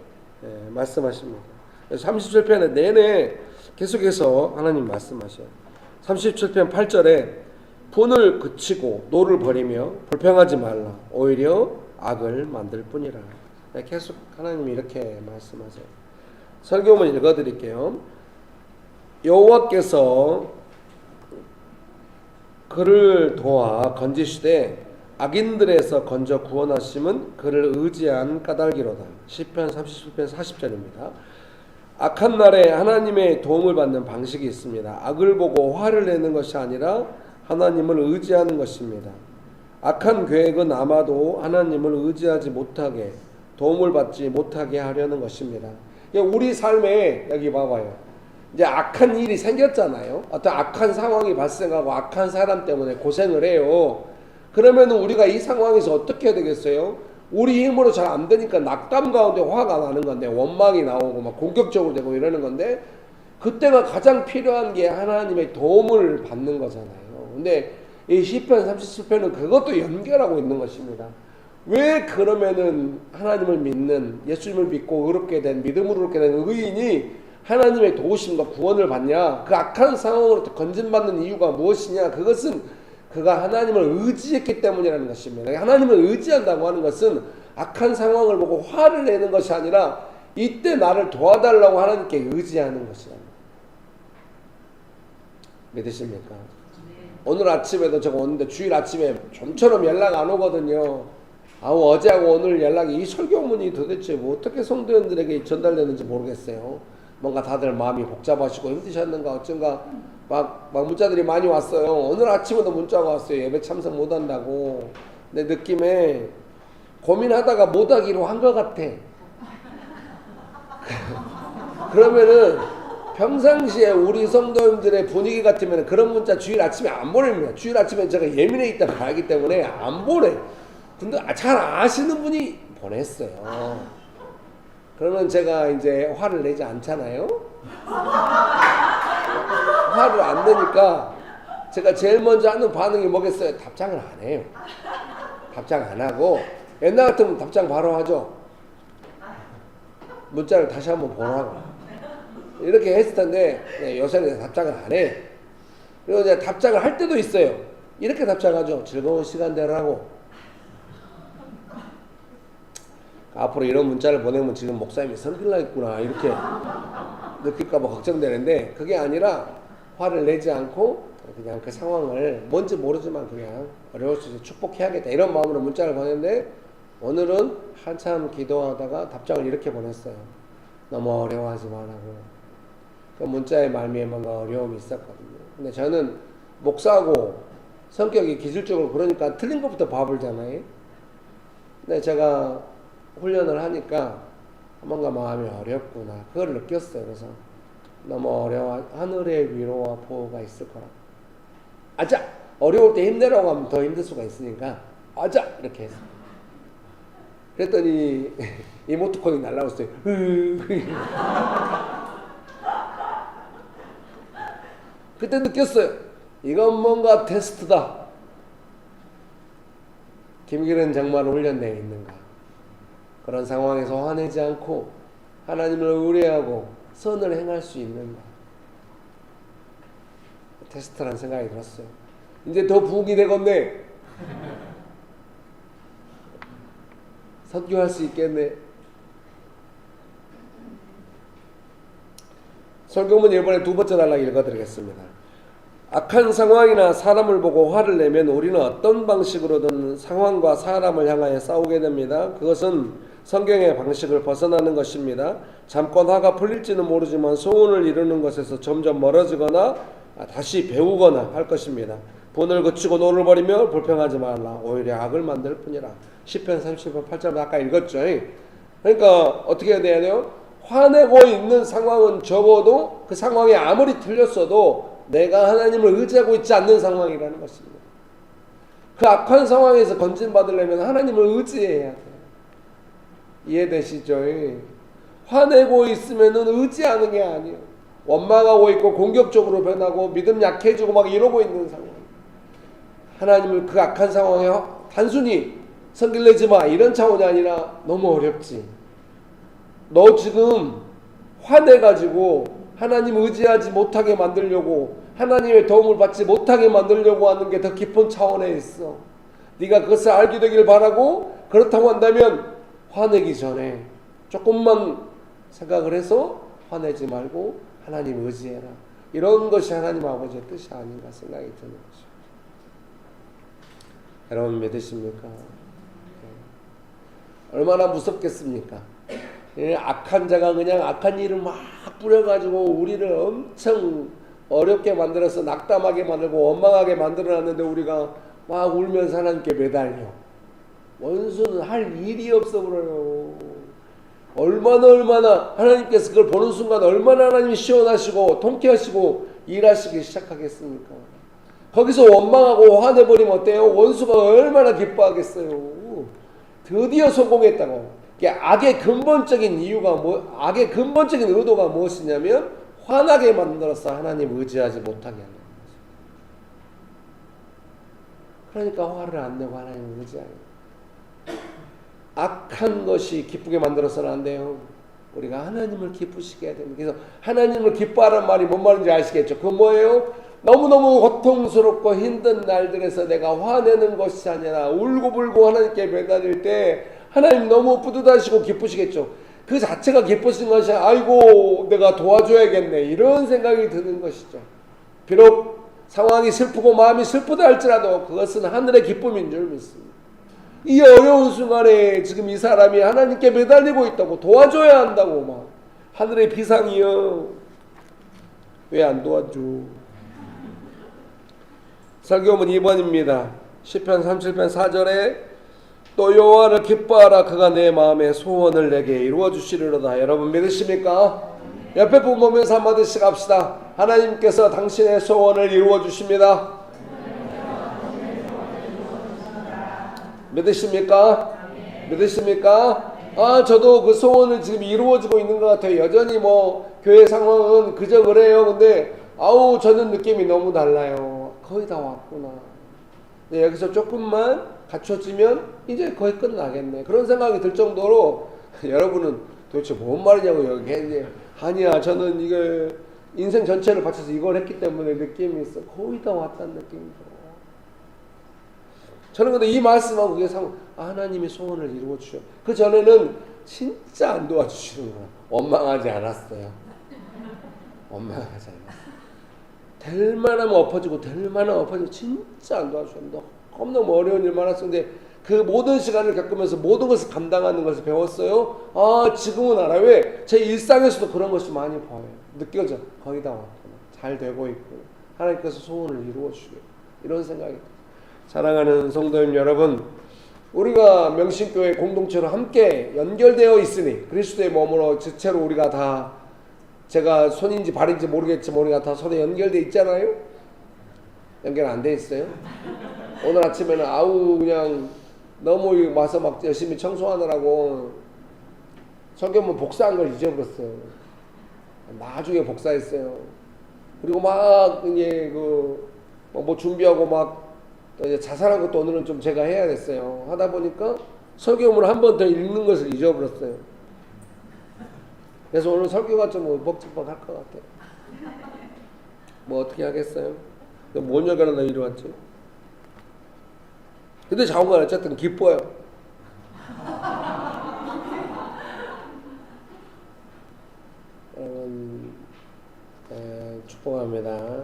말씀하십니다. 37편에 내내 계속해서 하나님 말씀하셔요. 37편 8절에 분을 그치고 노를 버리며 불평하지 말라. 오히려 악을 만들 뿐이라. 계속 하나님이 이렇게 말씀하세요. 설교문 읽어드릴게요. 여호와께서 그를 도와 건지시되 악인들에서 건져 구원하심은 그를 의지한 까닭이로다. 시편 37편 40절입니다. 악한 날에 하나님의 도움을 받는 방식이 있습니다. 악을 보고 화를 내는 것이 아니라 하나님을 의지하는 것입니다. 악한 계획은 아마도 하나님을 의지하지 못하게, 도움을 받지 못하게 하려는 것입니다. 우리 삶에 여기 봐봐요. 이제 악한 일이 생겼잖아요. 어떤 악한 상황이 발생하고 악한 사람 때문에 고생을 해요. 그러면 우리가 이 상황에서 어떻게 해야 되겠어요? 우리 힘으로 잘 안 되니까 낙담 가운데 화가 나는 건데, 원망이 나오고 막 공격적으로 되고 이러는 건데, 그때가 가장 필요한 게 하나님의 도움을 받는 거잖아요. 근데 이 시편 37편은 그것도 연결하고 있는 것입니다. 왜 그러면은 하나님을 믿는, 예수님을 믿고 의롭게 된, 믿음으로 의롭게 된 의인이 하나님의 도우심과 구원을 받냐? 그 악한 상황으로부터 건진받는 이유가 무엇이냐? 그것은 그가 하나님을 의지했기 때문이라는 것입니다. 하나님을 의지한다고 하는 것은 악한 상황을 보고 화를 내는 것이 아니라 이때 나를 도와달라고 하나님께 의지하는 것이다. 믿으십니까? 오늘 아침에도 제가 오는데 주일 아침에 좀처럼 연락 안 오거든요. 어제하고 오늘 연락이, 이 설교문이 도대체 뭐 어떻게 성도님들에게 전달되는지 모르겠어요. 뭔가 다들 마음이 복잡하시고 힘드셨는가 어쩐가 막 문자들이 많이 왔어요. 오늘 아침에도 문자가 왔어요. 예배 참석 못한다고. 내 느낌에 고민하다가 못하기로 한 것 같아. 그러면은 평상시에 우리 성도님들의 분위기 같으면 그런 문자 주일 아침에 안 보냅니다. 주일 아침에 제가 예민해 있다 알기 때문에 안 보내. 근데 잘 아시는 분이 보냈어요. 그러면 제가 이제 화를 내지 않잖아요. 화를 안 내니까 제가 제일 먼저 하는 반응이 뭐겠어요? 답장을 안 해요. 답장 안 하고 옛날 같으면 답장 바로 하죠. 문자를 다시 한번 보라고 이렇게 했을 텐데 요새는 답장을 안 해. 그리고 이제 답장을 할 때도 있어요. 이렇게 답장하죠. 즐거운 시간 되라고. 앞으로 이런 문자를 보내면 지금 목사님이 성질나 있구나 이렇게 느낄까봐 걱정되는데 그게 아니라 화를 내지 않고 그냥 그 상황을 뭔지 모르지만 그냥 어려울 수 있어 축복해야겠다 이런 마음으로 문자를 보냈는데 오늘은 한참 기도하다가 답장을 이렇게 보냈어요. 너무 어려워하지 말라고. 그 문자의 말미에 뭔가 어려움이 있었거든요. 근데 저는 목사고 성격이 기질적으로 그러니까 틀린 것부터 봐버리잖아요. 근데 제가 훈련을 하니까 뭔가 마음이 어렵구나 그걸 느꼈어요. 그래서 너무 어려워 하늘의 위로와 보호가 있을 거라. 아자 어려울 때 힘내라고 하면 더 힘들 수가 있으니까 아자 이렇게 했어요. 그랬더니 이모티콘이 날라왔어요. 그때 느꼈어요. 이건 뭔가 테스트다. 김기는 정말 훈련되어 있는가. 그런 상황에서 화내지 않고 하나님을 의뢰하고 선을 행할 수 있는가. 테스트라는 생각이 들었어요. 이제 더 부흥이 되겠네. 선교할 수 있겠네. 설교문 이번에 두 번째 단락 읽어드리겠습니다. 악한 상황이나 사람을 보고 화를 내면 우리는 어떤 방식으로든 상황과 사람을 향하여 싸우게 됩니다. 그것은 성경의 방식을 벗어나는 것입니다. 잠깐 화가 풀릴지는 모르지만 소원을 이루는 것에서 점점 멀어지거나 다시 배우거나 할 것입니다. 분을 그치고 노를 버리며 불평하지 말라. 오히려 악을 만들 뿐이라. 시편 30편 8절 아까 읽었죠. 그러니까 어떻게 해야 돼요? 화내고 있는 상황은 적어도 그 상황이 아무리 틀렸어도 내가 하나님을 의지하고 있지 않는 상황이라는 것입니다. 그 악한 상황에서 건진받으려면 하나님을 의지해야 돼요. 이해되시죠? 화내고 있으면은 의지하는 게 아니에요. 원망하고 있고 공격적으로 변하고 믿음 약해지고 막 이러고 있는 상황. 하나님을 그 악한 상황에 단순히 성질내지 마 이런 차원이 아니라 너무 어렵지. 너 지금 화내가지고 하나님 의지하지 못하게 만들려고 하나님의 도움을 받지 못하게 만들려고 하는 게 더 깊은 차원에 있어. 네가 그것을 알게 되길 바라고 그렇다고 한다면 화내기 전에 조금만 생각을 해서 화내지 말고 하나님 의지해라. 이런 것이 하나님 아버지의 뜻이 아닌가 생각이 드는 것입니다. 여러분 믿으십니까? 얼마나 무섭겠습니까? 악한 자가 그냥 악한 일을 막 뿌려가지고 우리를 엄청 어렵게 만들어서 낙담하게 만들고 원망하게 만들어놨는데 우리가 막 울면서 하나님께 매달려. 원수는 할 일이 없어 버려요. 얼마나 하나님께서 그걸 보는 순간 얼마나 하나님이 시원하시고 통쾌하시고 일하시기 시작하겠습니까? 거기서 원망하고 화내버리면 어때요? 원수가 얼마나 기뻐하겠어요. 드디어 성공했다고. 악의 근본적인 이유가 악의 근본적인 의도가 무엇이냐면 화나게 만들어서 하나님 의지하지 못하게 하는 거죠. 그러니까 화를 안 내고 하나님을 의지하는 거예요. 악한 것이 기쁘게 만들어서는 안 돼요. 우리가 하나님을 기쁘시게 해야 됩니다. 그래서 하나님을 기뻐하라는 말이 뭔 말인지 아시겠죠? 그건 뭐예요? 너무너무 고통스럽고 힘든 날들에서 내가 화내는 것이 아니라 울고불고 하나님께 매달릴 때 하나님 너무 뿌듯하시고 기쁘시겠죠. 그 자체가 기쁘신 것이 아이고 내가 도와줘야겠네 이런 생각이 드는 것이죠. 비록 상황이 슬프고 마음이 슬프다 할지라도 그것은 하늘의 기쁨인 줄 믿습니다. 이 어려운 순간에 지금 이 사람이 하나님께 매달리고 있다고 도와줘야 한다고 막 하늘의 비상이여 왜 안 도와줘? 설교문 2번입니다. 시편 37편 4절에 또 여호와를 기뻐하라 그가 내 마음의 소원을 내게 이루어 주시리로다. 여러분 믿으십니까? 옆에 분 보면서 한마디씩 합시다. 하나님께서 당신의 소원을 이루어 주십니다. 믿으십니까? 믿으십니까? 저도 그 소원을 지금 이루어지고 있는 것 같아요. 여전히 뭐 교회 상황은 그저 그래요. 근데 저는 느낌이 너무 달라요. 거의 다 왔구나. 여기서 조금만 갖춰지면 이제 거의 끝나겠네. 그런 생각이 들 정도로 여러분은 도대체 뭔 말이냐고 여기 했는데 아니야, 저는 이게 인생 전체를 바쳐서 이걸 했기 때문에 느낌이 있어. 거의 다 왔다는 느낌이죠. 저는 근데 이 말씀하고 그게 하나님이 소원을 이루어 주셔. 그 전에는 진짜 안 도와주시는 거야. 원망하지 않았어요. 원망하지 않았어요. 될 만하면 엎어지고 될 만하면 엎어지고 진짜 안 도와주셨는데 너무 어려운 일 많았었는데 그 모든 시간을 겪으면서 모든 것을 감당하는 것을 배웠어요. 지금은 알아요. 왜? 제 일상에서도 그런 것이 많이 보여요. 느껴져. 거의 다 왔구나. 잘 되고 있고 하나님께서 소원을 이루어 주시고 이런 생각이 들어요. 사랑하는 성도님 여러분, 우리가 명신교회 공동체로 함께 연결되어 있으니 그리스도의 몸으로 지체로 우리가 다 제가 손인지 발인지 모르겠지만 우리가 다 손에 연결되어 있잖아요. 연결 안 돼 있어요? 오늘 아침에는 그냥 너무 와서 막 열심히 청소하느라고 설교문 복사한 걸 잊어버렸어요. 나중에 복사했어요. 그리고 막 이제 뭐 준비하고 막 이제 자살한 것도 오늘은 좀 제가 해야 됐어요. 하다 보니까 설교문을 한 번 더 읽는 것을 잊어버렸어요. 그래서 오늘 설교가 좀 벅적벅할 것 같아요. 뭐 어떻게 하겠어요? 뭔 얘기를 나 이리 왔지? 근데 자원관 어쨌든 기뻐요. 여러분 축복합니다.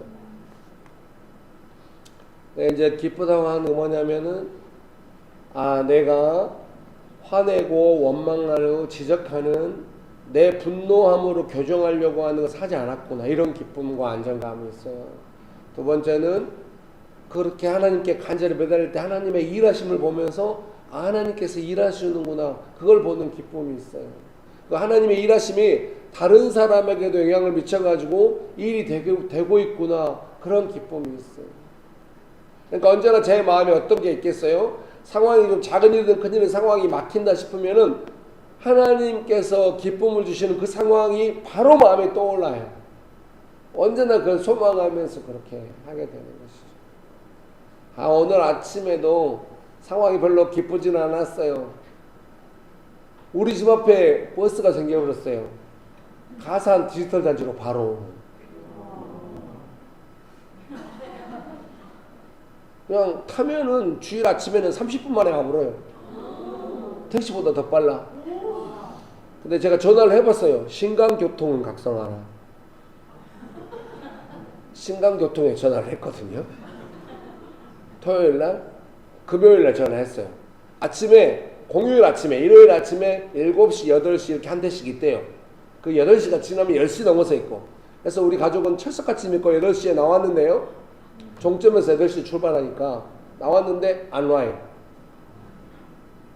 이제 기쁘다고 하는 게 뭐냐면은 내가 화내고 원망하고 지적하는 내 분노함으로 교정하려고 하는 것을 하지 않았구나. 이런 기쁨과 안정감이 있어요. 두 번째는 그렇게 하나님께 간절히 매달릴 때 하나님의 일하심을 보면서 하나님께서 일하시는구나. 그걸 보는 기쁨이 있어요. 그 하나님의 일하심이 다른 사람에게도 영향을 미쳐가지고 일이 되고 있구나. 그런 기쁨이 있어요. 그러니까 언제나 제 마음에 어떤 게 있겠어요? 상황이 좀 작은 일이든 큰 일이든 상황이 막힌다 싶으면은 하나님께서 기쁨을 주시는 그 상황이 바로 마음에 떠올라요. 언제나 그걸 소망하면서 그렇게 하게 되는 것이죠. 오늘 아침에도 상황이 별로 기쁘지는 않았어요. 우리 집 앞에 버스가 생겨버렸어요. 가산 디지털 단지로 바로. 그냥 타면은 주일 아침에는 30분 만에 가버려요. 택시보다 더 빨라. 근데 제가 전화를 해봤어요. 신강교통은 각성하라. 신강교통에 전화를 했거든요. 토요일날, 금요일날 전화했어요. 아침에, 공휴일 아침에, 일요일 아침에 7시, 8시 이렇게 한 대씩 있대요. 그 8시가 지나면 10시 넘어서 있고. 그래서 우리 가족은 철석같이 믿고 8시에 나왔는데요. 종점에서 8시 출발하니까 나왔는데 안 와요.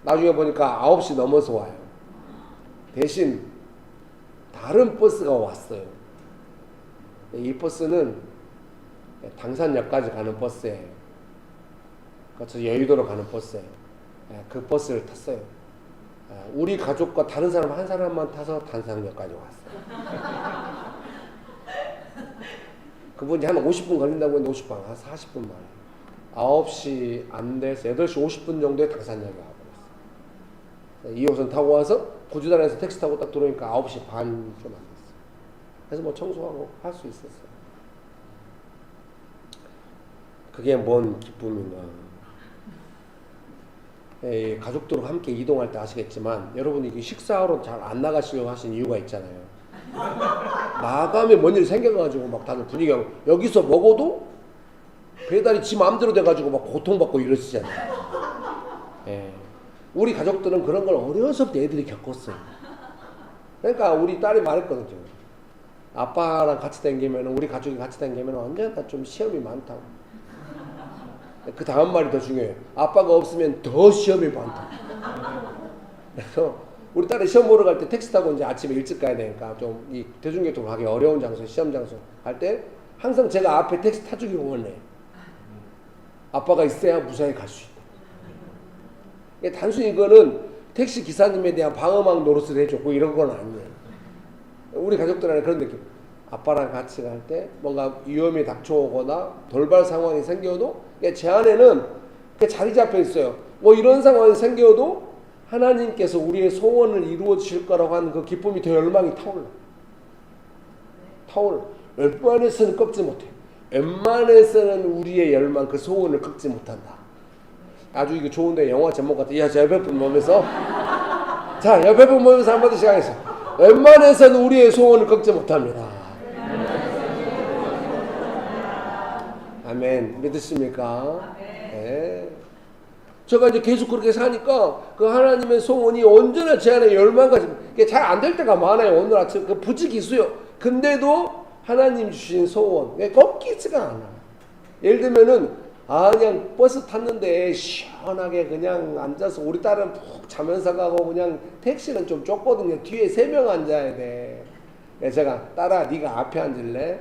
나중에 보니까 9시 넘어서 와요. 대신 다른 버스가 왔어요. 이 버스는 당산역까지 가는 버스예요. 그래서 여의도로 가는 버스예요. 그 버스를 탔어요. 우리 가족과 다른 사람 한 사람만 타서 당산역까지 왔어요. 그분이 한 50분 걸린다고 했는데 50분, 한 40분 만에 9시 안 돼서 8시 50분 정도에 당산역에 와버렸어요. 2호선 타고 와서 구주단에서 택시 타고 딱 들어오니까 9시 반 좀 안 됐어요. 그래서 뭐 청소하고 할 수 있었어요. 그게 뭔 기쁨인가. 가족들과 함께 이동할 때 아시겠지만 여러분이 식사하러 잘 안 나가시려고 하신 이유가 있잖아요. 나가면 뭔 일이 생겨가지고 막 다들 분위기가 여기서 먹어도 배달이 지 마음대로 돼가지고 막 고통받고 이러시잖아요. 우리 가족들은 그런 걸 어려서부터 애들이 겪었어요. 그러니까 우리 딸이 말했거든요. 아빠랑 같이 다니면 우리 가족이 같이 다니면 언제나 좀 시험이 많다고. 그 다음 말이 더 중요해요. 아빠가 없으면 더 시험이 많다고. 그래서 우리 딸이 시험 보러 갈 때 택시 타고 이제 아침에 일찍 가야 되니까 좀 이 대중교통으로 가기 어려운 장소, 시험 장소 갈 때 항상 제가 앞에 택시 타주기를 원해. 아빠가 있어야 무사히 갈 수 있다. 단순히 이거는 택시 기사님에 대한 방어막 노릇을 해줬고 이런 건 아니에요. 우리 가족들한테 그런 느낌. 아빠랑 같이 갈 때 뭔가 위험이 닥쳐오거나 돌발 상황이 생겨도 제 안에는 자리 잡혀 있어요. 뭐 이런 상황이 생겨도 하나님께서 우리의 소원을 이루어 주실 거라고 하는 그 기쁨이 더 열망이 타올라. 웬만해서는 꺾지 못해. 웬만해서는 우리의 열망, 그 소원을 꺾지 못한다. 아주 이거 좋은데 영화 제목 같아. 야, 저 옆에 분 보면서 자, 옆에 분 보면서 한마디씩 하겠어. 웬만해서는 우리의 소원을 꺾지 못합니다. 아멘. 믿으십니까? 네. 제가 이제 계속 그렇게 사니까 그 하나님의 소원이 언제나 제 안에 열망과 잘 안 될 때가 많아요. 오늘 아침 그 부지기수요. 근데도 하나님 주신 소원 꺾이지가 않아. 예를 들면은 그냥 버스 탔는데 시원하게 그냥 앉아서 우리 딸은 푹 자면서 가고 그냥 택시는 좀 좁거든요. 뒤에 3명 앉아야 돼. 제가 딸아 네가 앞에 앉을래?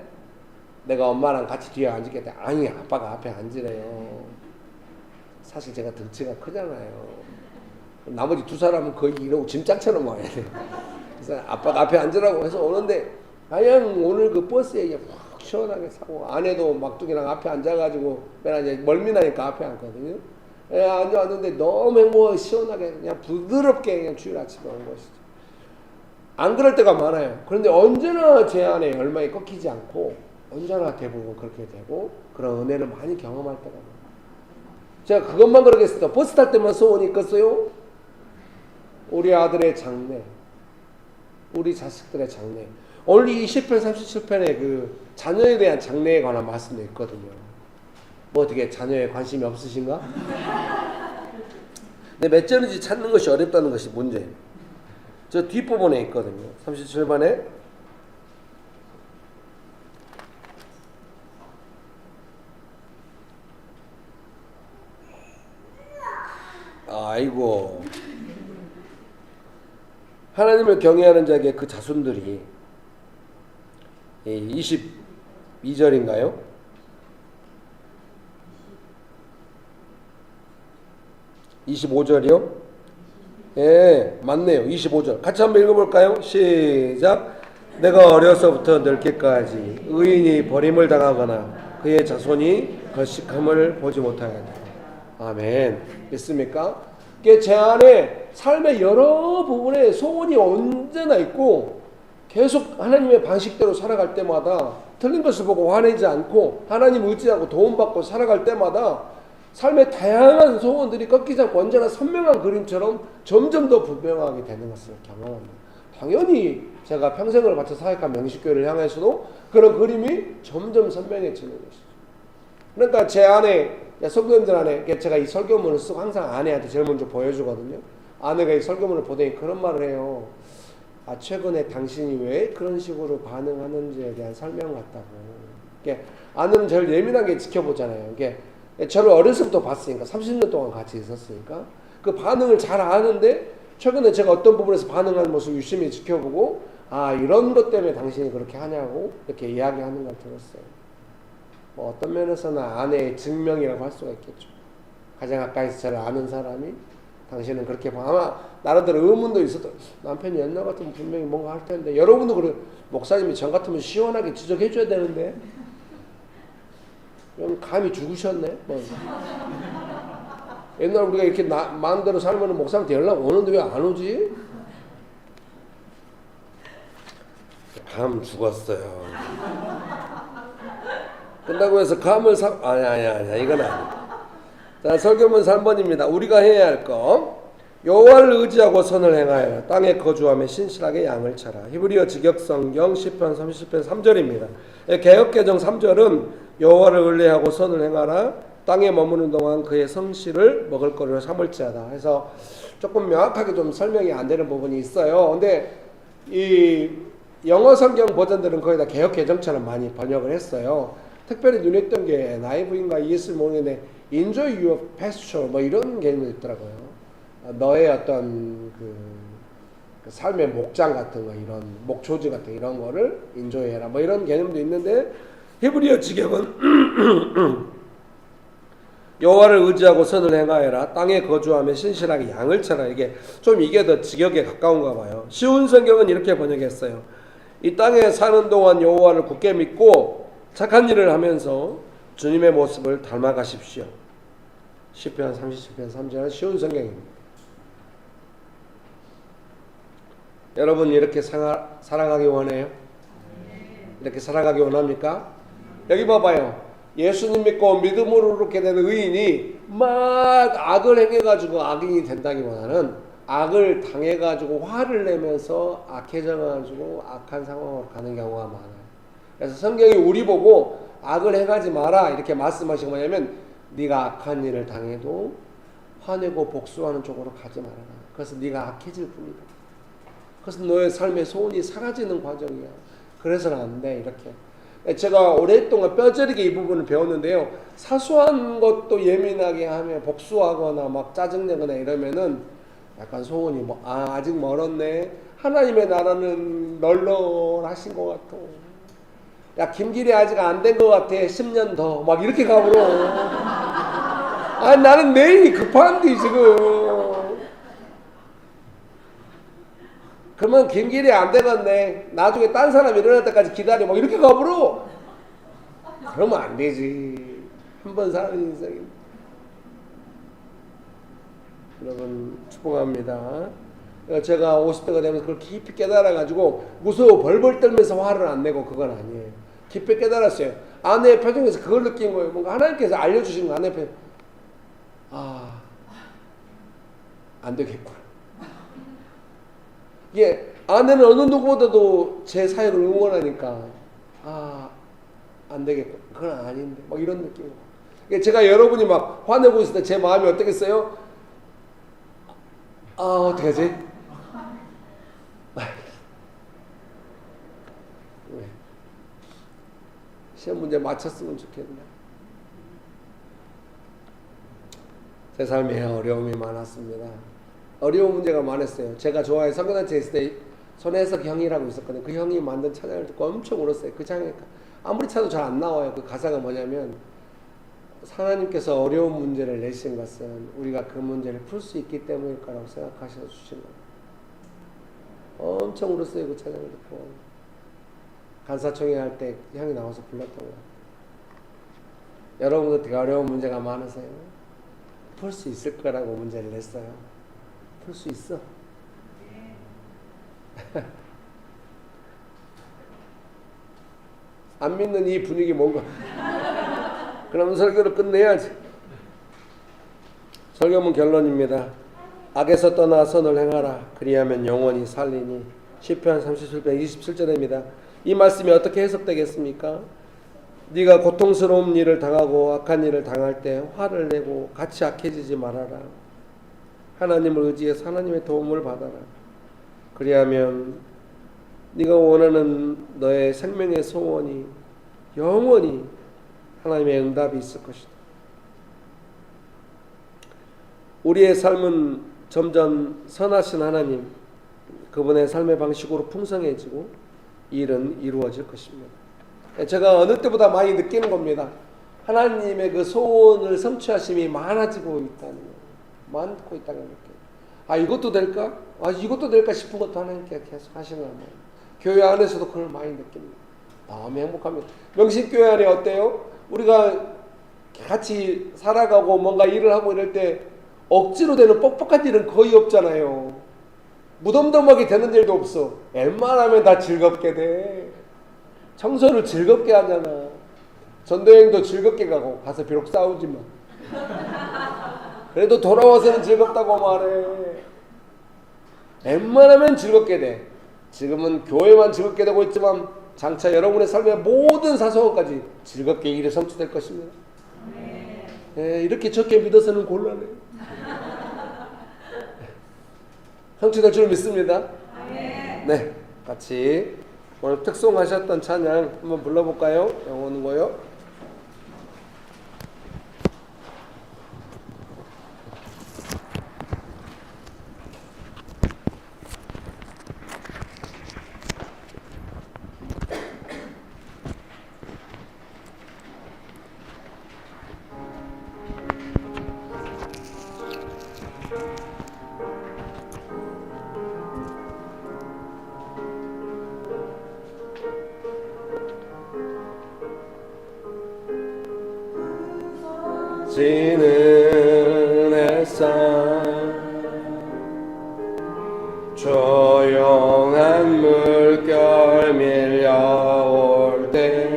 내가 엄마랑 같이 뒤에 앉을게. 아니 아빠가 앞에 앉으래요. 사실 제가 등치가 크잖아요. 나머지 2사람은 거의 이러고 짐짝처럼 와야 돼. 그래서 아빠가 앞에 앉으라고 해서 오는데 그냥 오늘 그 버스에 확 시원하게 사고 아내도 막둥이랑 앞에 앉아가지고 내가 이제 멀미나니까 앞에 앉거든요. 앉아왔는데 너무 행복하게 시원하게 그냥 부드럽게 그냥 주일 아침에 온 것이죠. 안 그럴 때가 많아요. 그런데 언제나 제 안에 열망이 꺾이지 않고 언제나 대부분 그렇게 되고 그런 은혜를 많이 경험할 때가 많아요. 제가 그것만 그러겠습니다. 버스 탈 때만 소원이 있겠어요? 우리 아들의 장래, 우리 자식들의 장래. 오늘 이 시편 37편에 그 자녀에 대한 장래에 관한 말씀도 있거든요. 뭐 어떻게 자녀에 관심이 없으신가? 근데 몇 절인지 찾는 것이 어렵다는 것이 문제예요. 저 뒷부분에 있거든요. 37번에 아이고 하나님을 경외하는 자에게 그 자손들이 22절인가요? (25절이요) 예, 맞네요. 25절 같이 한번 읽어볼까요? 시작. 내가 어려서부터 늙기까지 의인이 버림을 당하거나 그의 자손이 거식함을 보지 못하였다. 아멘. 믿습니까? 제 안에 삶의 여러 부분에 소원이 언제나 있고 계속 하나님의 방식대로 살아갈 때마다 틀린 것을 보고 화내지 않고 하나님 의지하고 도움받고 살아갈 때마다 삶의 다양한 소원들이 꺾이지 않고 언제나 선명한 그림처럼 점점 더 분명하게 되는 것을 경험합니다. 당연히 제가 평생을 바쳐 사역한 명식교회를 향해서도 그런 그림이 점점 선명해지는 것이죠. 그러니까 제 안에 성도님들 안에 제가 이 설교문을 쓰고 항상 아내한테 제일 먼저 보여주거든요. 아내가 이 설교문을 보더니 그런 말을 해요. 최근에 당신이 왜 그런 식으로 반응하는지에 대한 설명 같다고. 아내는 제일 예민하게 지켜보잖아요. 저를 어려서부터 봤으니까 30년 동안 같이 있었으니까 그 반응을 잘 아는데 최근에 제가 어떤 부분에서 반응하는 모습을 유심히 지켜보고 이런 것 때문에 당신이 그렇게 하냐고 이렇게 이야기하는 걸 들었어요. 뭐 어떤 면에서는 아내의 증명이라고 할 수가 있겠죠. 가장 가까이서 저를 아는 사람이 당신은 그렇게 아마 나름대로 의문도 있어도 남편이 옛날 같으면 분명히 뭔가 할 텐데 여러분도 그래 목사님이 전 같으면 시원하게 지적해 줘야 되는데 그럼 감히 죽으셨네. 뭐. 옛날 우리가 이렇게 마음대로 살면 목사한테 연락 오는데 왜 안 오지? 감 죽었어요. 끝나고 해서 감을 아니야 이건 아니야. 자, 설교문 3번입니다. 우리가 해야 할 거 여호와를 의지하고 선을 행하여 땅에 거주하며 신실하게 양을 쳐라. 히브리어 직역성경 시편 30편 3절입니다. 개역개정 3절은 여호와를 의뢰하고 선을 행하라. 땅에 머무는 동안 그의 성실을 먹을 거리로 삼을지어다. 해서 조금 명확하게 좀 설명이 안 되는 부분이 있어요. 근데 이 영어 성경 버전들은 거의 다 개역개정처럼 많이 번역을 했어요. 특별히 눈에 띄는 게 NIV인가 ES를 모르겠는데 Enjoy your pasture 뭐 이런 개념이 있더라고요. 너의 어떤 그 삶의 목장 같은 거, 이런 목초지 같은 이런 거를 인조해라, 뭐 이런 개념도 있는데, 히브리어 직역은 여호와를 의지하고 선을 행하여라, 땅에 거주하며 신실하게 양을 쳐라. 이게 더 직역에 가까운가 봐요. 쉬운 성경은 이렇게 번역했어요. 이 땅에 사는 동안 여호와를 굳게 믿고 착한 일을 하면서 주님의 모습을 닮아가십시오. 시편 37편 3절은 쉬운 성경입니다. 여러분 이렇게 살아가기 원해요? 이렇게 살아가기 원합니까? 여기 봐봐요. 예수님 믿고 믿음으로 이렇게 되는 의인이 막 악을 행해가지고 악인이 된다기보다는 악을 당해가지고 화를 내면서 악해져가지고 악한 상황으로 가는 경우가 많아요. 그래서 성경이 우리 보고 악을 행하지 마라 이렇게 말씀하신 뭐냐면, 네가 악한 일을 당해도 화내고 복수하는 쪽으로 가지 말아라. 그래서 네가 악해질 뿐이다. 그래서 너의 삶의 소원이 사라지는 과정이야. 그래서는 안 돼. 이렇게 제가 오랫동안 뼈저리게 이 부분을 배웠는데요. 사소한 것도 예민하게 하면 복수하거나 막 짜증내거나 이러면은 약간 소원이 뭐 아직 멀었네. 하나님의 나라는 널널하신 것 같아. 야 김길이 아직 안 된 것 같아. 10년 더 막 이렇게 가버려. 나는 내일이 급한데 지금. 그러면 김길이 안 되겠네. 나중에 딴 사람 일어날 때까지 기다려. 막 이렇게 가버려. 그러면 안 되지. 한 번 사는 인생인데. 여러분 축복합니다. 제가 50대가 되면서 그걸 깊이 깨달아가지고 무서워 벌벌 떨면서 화를 안 내고 그건 아니에요. 깊이 깨달았어요. 아내의 표정에서 그걸 느낀 거예요. 뭔가 하나님께서 알려주신 거 아내의 표정. 안 되겠구나. 이게 아내는 어느 누구보다도 제 사역을 응원하니까 안 되겠구나. 그건 아닌데 막 이런 느낌. 제가 여러분이 막 화내고 있을 때 제 마음이 어떻겠어요? 어떡하지? 시험 문제 맞췄으면 좋겠네. 제 삶에 어려움이 많았습니다. 어려운 문제가 많았어요. 제가 좋아해 성교단체에 있을 때 손혜석 형이라고 있었거든요. 그 형이 만든 찬양을 듣고 엄청 울었어요. 그 찬양 아무리 찾아도 잘 안 나와요. 그 가사가 뭐냐면, 하나님께서 어려운 문제를 내신 것은 우리가 그 문제를 풀 수 있기 때문일 거라고 생각하셔서 주신 거예요. 엄청 울었어요. 그 찬양을 듣고. 간사총회 할 때 형이 나와서 불렀던 거예요. 여러분도 되게 어려운 문제가 많으세요? 풀 수 있을 거라고 문제를 냈어요. 풀 수 있어. 안 믿는 이 분위기 뭔가. 그러면 설교를 끝내야지. 설교문 결론입니다. 악에서 떠나 선을 행하라. 그리하면 영원히 살리니. 시편 37편 27절입니다. 이 말씀이 어떻게 해석되겠습니까? 네가 고통스러운 일을 당하고 악한 일을 당할 때 화를 내고 같이 악해지지 말아라. 하나님을 의지해서 하나님의 도움을 받아라. 그리하면 네가 원하는 너의 생명의 소원이 영원히 하나님의 응답이 있을 것이다. 우리의 삶은 점점 선하신 하나님, 그분의 삶의 방식으로 풍성해지고 일은 이루어질 것입니다. 제가 어느 때보다 많이 느끼는 겁니다. 하나님의 그 소원을 성취하심이 많아지고 있다는 거예요. 많고 있다는 느낌. 이것도 될까? 이것도 될까 싶은 것도 하나님께 계속 하시는 거예요. 교회 안에서도 그걸 많이 느낍니다. 너무 행복합니다. 명신교회 안에 어때요? 우리가 같이 살아가고 뭔가 일을 하고 이럴 때 억지로 되는 뻑뻑한 일은 거의 없잖아요. 무덤덤하게 되는 일도 없어. 웬만하면 다 즐겁게 돼. 청소를 즐겁게 하잖아. 전도여행도 즐겁게 가서 비록 싸우지만 그래도 돌아와서는 즐겁다고 말해. 웬만하면 즐겁게 돼. 지금은 교회만 즐겁게 되고 있지만 장차 여러분의 삶의 모든 사소한까지 즐겁게 일이 성취될 것입니다. 네, 이렇게 적게 믿어서는 곤란해. 성취될 줄 믿습니다. 네, 같이 오늘 특송하셨던 찬양 한번 불러볼까요? 영원한 거요. 지는 햇살 조용한 물결 밀려올 때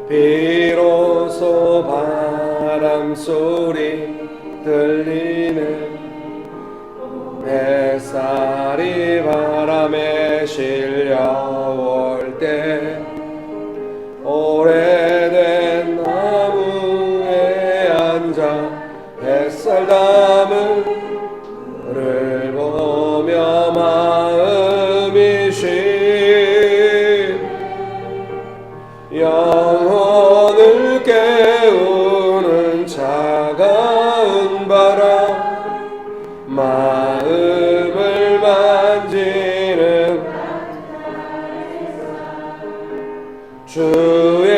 비로소 바람 소리 들리는 햇살이 바람에 실려올 때 오래된 나무에 앉아 햇살 담은 를 보며 마음이 쉰 영혼을 깨우는 차가운 바람 마음을 만지는 주의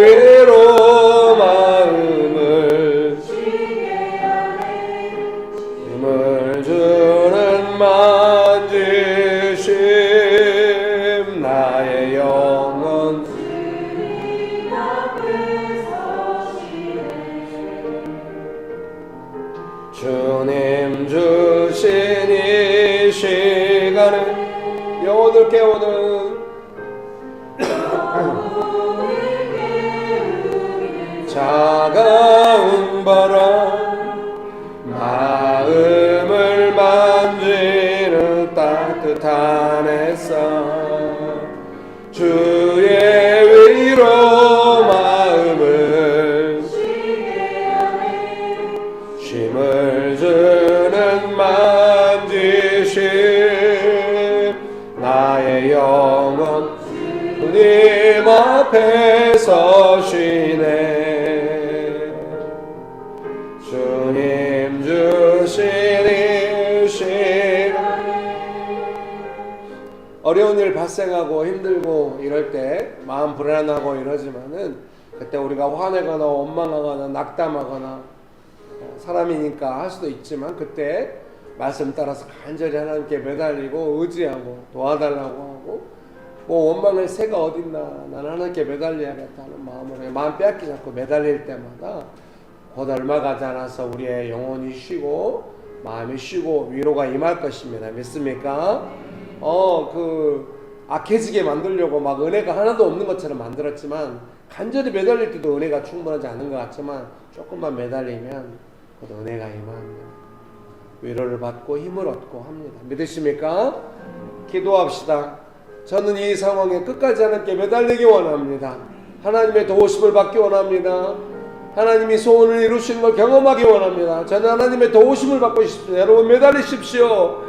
위로 마음을 힘을 주는 만지심 나의 영혼 주님 주신 이 시간에 영혼을 깨우는 차가운 바람 마음을 만지는 따뜻한 햇살 주의 위로 마음을 힘을 주는 만지심 나의 영혼 주님 앞에 서시네 주님 주신 이 시간 어려운 일 발생하고 힘들고 이럴 때 마음 불안하고 이러지만은 그때 우리가 화내거나 원망하거나 낙담하거나 사람이니까 할 수도 있지만 그때 말씀 따라서 간절히 하나님께 매달리고 의지하고 도와달라고 하고 뭐 원망할 새가 어딨나 나는 하나님께 매달려야겠다는 마음으로 마음 빼앗기지 않고 매달릴 때마다 곧 얼마 가지 않아서 우리의 영혼이 쉬고 마음이 쉬고 위로가 임할 것입니다. 믿습니까? 악해지게 만들려고 막 은혜가 하나도 없는 것처럼 만들었지만 간절히 매달릴 때도 은혜가 충분하지 않은 것 같지만 조금만 매달리면 곧 은혜가 임합니다. 위로를 받고 힘을 얻고 합니다. 믿으십니까? 기도합시다. 저는 이 상황에 끝까지 하나님께 매달리기 원합니다. 하나님의 도우심을 받기 원합니다. 하나님이 소원을 이루시는 걸 경험하기 원합니다. 저는 하나님의 도우심을 받고 싶습니다. 여러분 매달리십시오.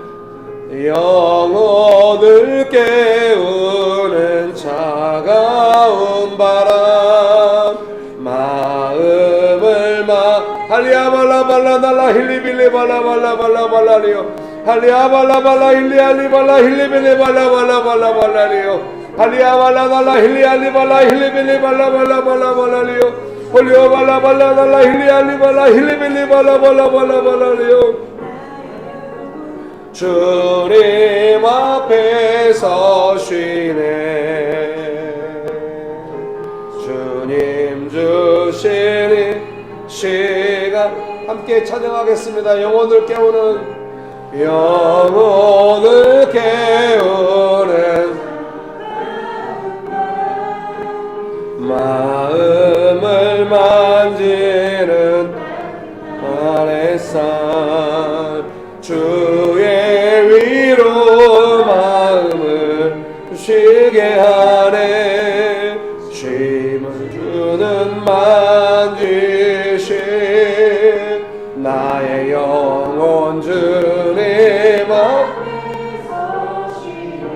영혼을 깨우는 차가운 바람 마음을 할리아발라발라 날라 힐리빌리 발라발라발라발라리요 할리아발라발라 힐리알리발라 힐리빌리 발라발라발라발라리요 할리아발라 날라 힐리알리발라 힐리빌리 발라발라발라발라리요 홀리오발라발라 날라 힐리알리발라 힐리빌리 발라발라발라발라리요 주님 앞에 서시네 주님 주시니 시간 함께 찬양하겠습니다. 영혼을 깨우는 마음을 만지는 햇살 주의 위로 마음을 쉬게 하네 쉼을 주는 만지심 나의 영혼 주님 앞에 서시네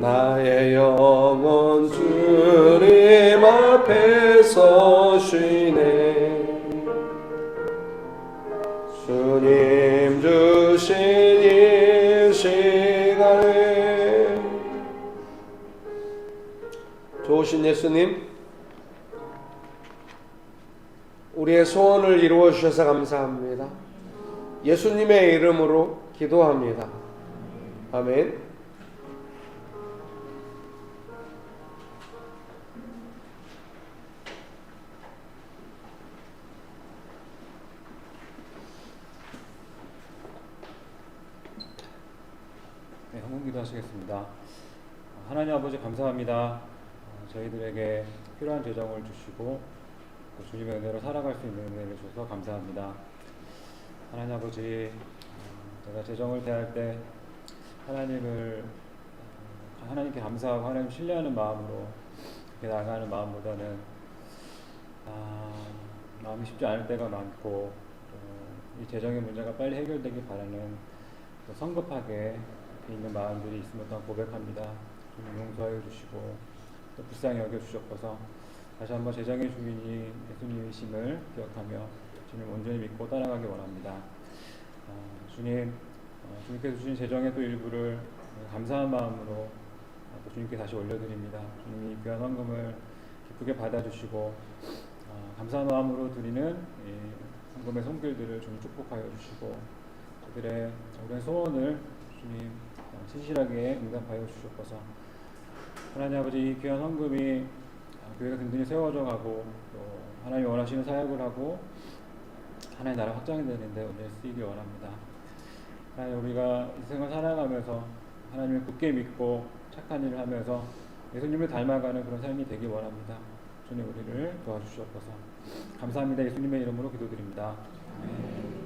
나의 영혼 주님 앞에 서시네 주님 주신 이 시간에 좋으신 예수님 우리의 소원을 이루어 주셔서 감사합니다. 예수님의 이름으로 기도합니다. 아멘. 네, 헌금기도 하시겠습니다. 하나님 아버지 감사합니다. 저희들에게 필요한 재정을 주시고 또 주님의 은혜로 살아갈 수 있는 은혜를 주셔서 감사합니다. 하나님 아버지, 제가 재정을 대할 때 하나님께 감사하고 하나님 신뢰하는 마음으로 그렇게 나가는 마음보다는 마음이 쉽지 않을 때가 많고 이 재정의 문제가 빨리 해결되길 바라는 성급하게 있는 마음들이 있음을 또한 고백합니다. 주님 용서하여 주시고 또 불쌍히 여겨 주셨고서 다시 한번 재정의 주인이 예수님이심을 기억하며 주님 온전히 믿고 따라가기 원합니다. 주님께서 주신 재정의 또 일부를 감사한 마음으로 또 주님께 다시 올려드립니다. 주님이 귀한 헌금을 기쁘게 받아주시고 감사한 마음으로 드리는 이 헌금의 손길들을 주님 축복하여 주시고 그들의 오랜 소원을 주님 진실하게 응답하여 주셨고서 하나님 아버지 이 귀한 헌금이 교회가 든든히 세워져 가고 또 하나님이 원하시는 사역을 하고 하나님의 나라 확장이 되는데 온전히 쓰이길 원합니다. 하나님 우리가 이 생을 살아가면서 하나님을 굳게 믿고 착한 일을 하면서 예수님을 닮아가는 그런 삶이 되길 원합니다. 주님 우리를 도와주시옵소서. 감사합니다. 예수님의 이름으로 기도드립니다. 아멘.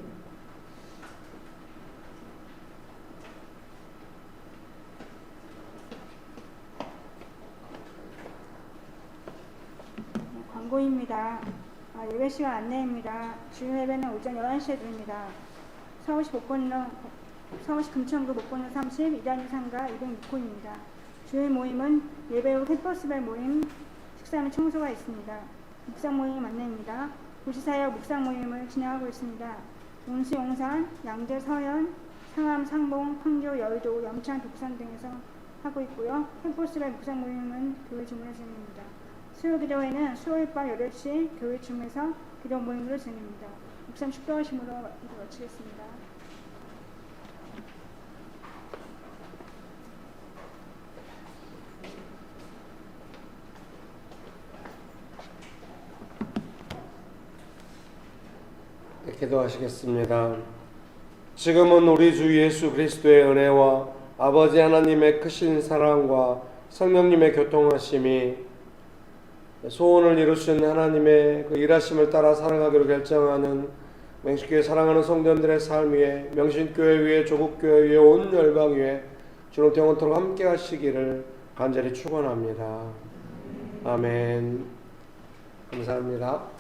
광고입니다. 예배 시간 안내입니다. 주일 예배는 오전 11시에 드립니다. 서울시 금천구 목포로 30, 이단위 상가 206호입니다. 주일 모임은 예배 후 캠퍼스별 모임, 식사 및 청소가 있습니다. 묵상 모임 안내입니다. 도시사역 묵상 모임을 진행하고 있습니다. 온수, 용산, 양재, 서현, 상암, 상봉, 판교, 여의도, 염천, 독산 등에서 하고 있고요. 캠퍼스별 묵상 모임은 교회 주문에 진행입니다. 수요 기도회는 수요일 밤 8시 교회 줌에서 기도 모임으로 진행합니다. 묵상 축도하심으로 마치겠습니다. 네, 기도하시겠습니다. 지금은 우리 주 예수 그리스도의 은혜와 아버지 하나님의 크신 사랑과 성령님의 교통하심이 소원을 이루신 하나님의 그 일하심을 따라 살아가기로 결정하는 명식교회 사랑하는 성도님들의 삶 위에 명신교회 위에 조국교회 위에 온 열방 위에 주님 영원토록 함께 하시기를 간절히 축원합니다. 아멘. 감사합니다.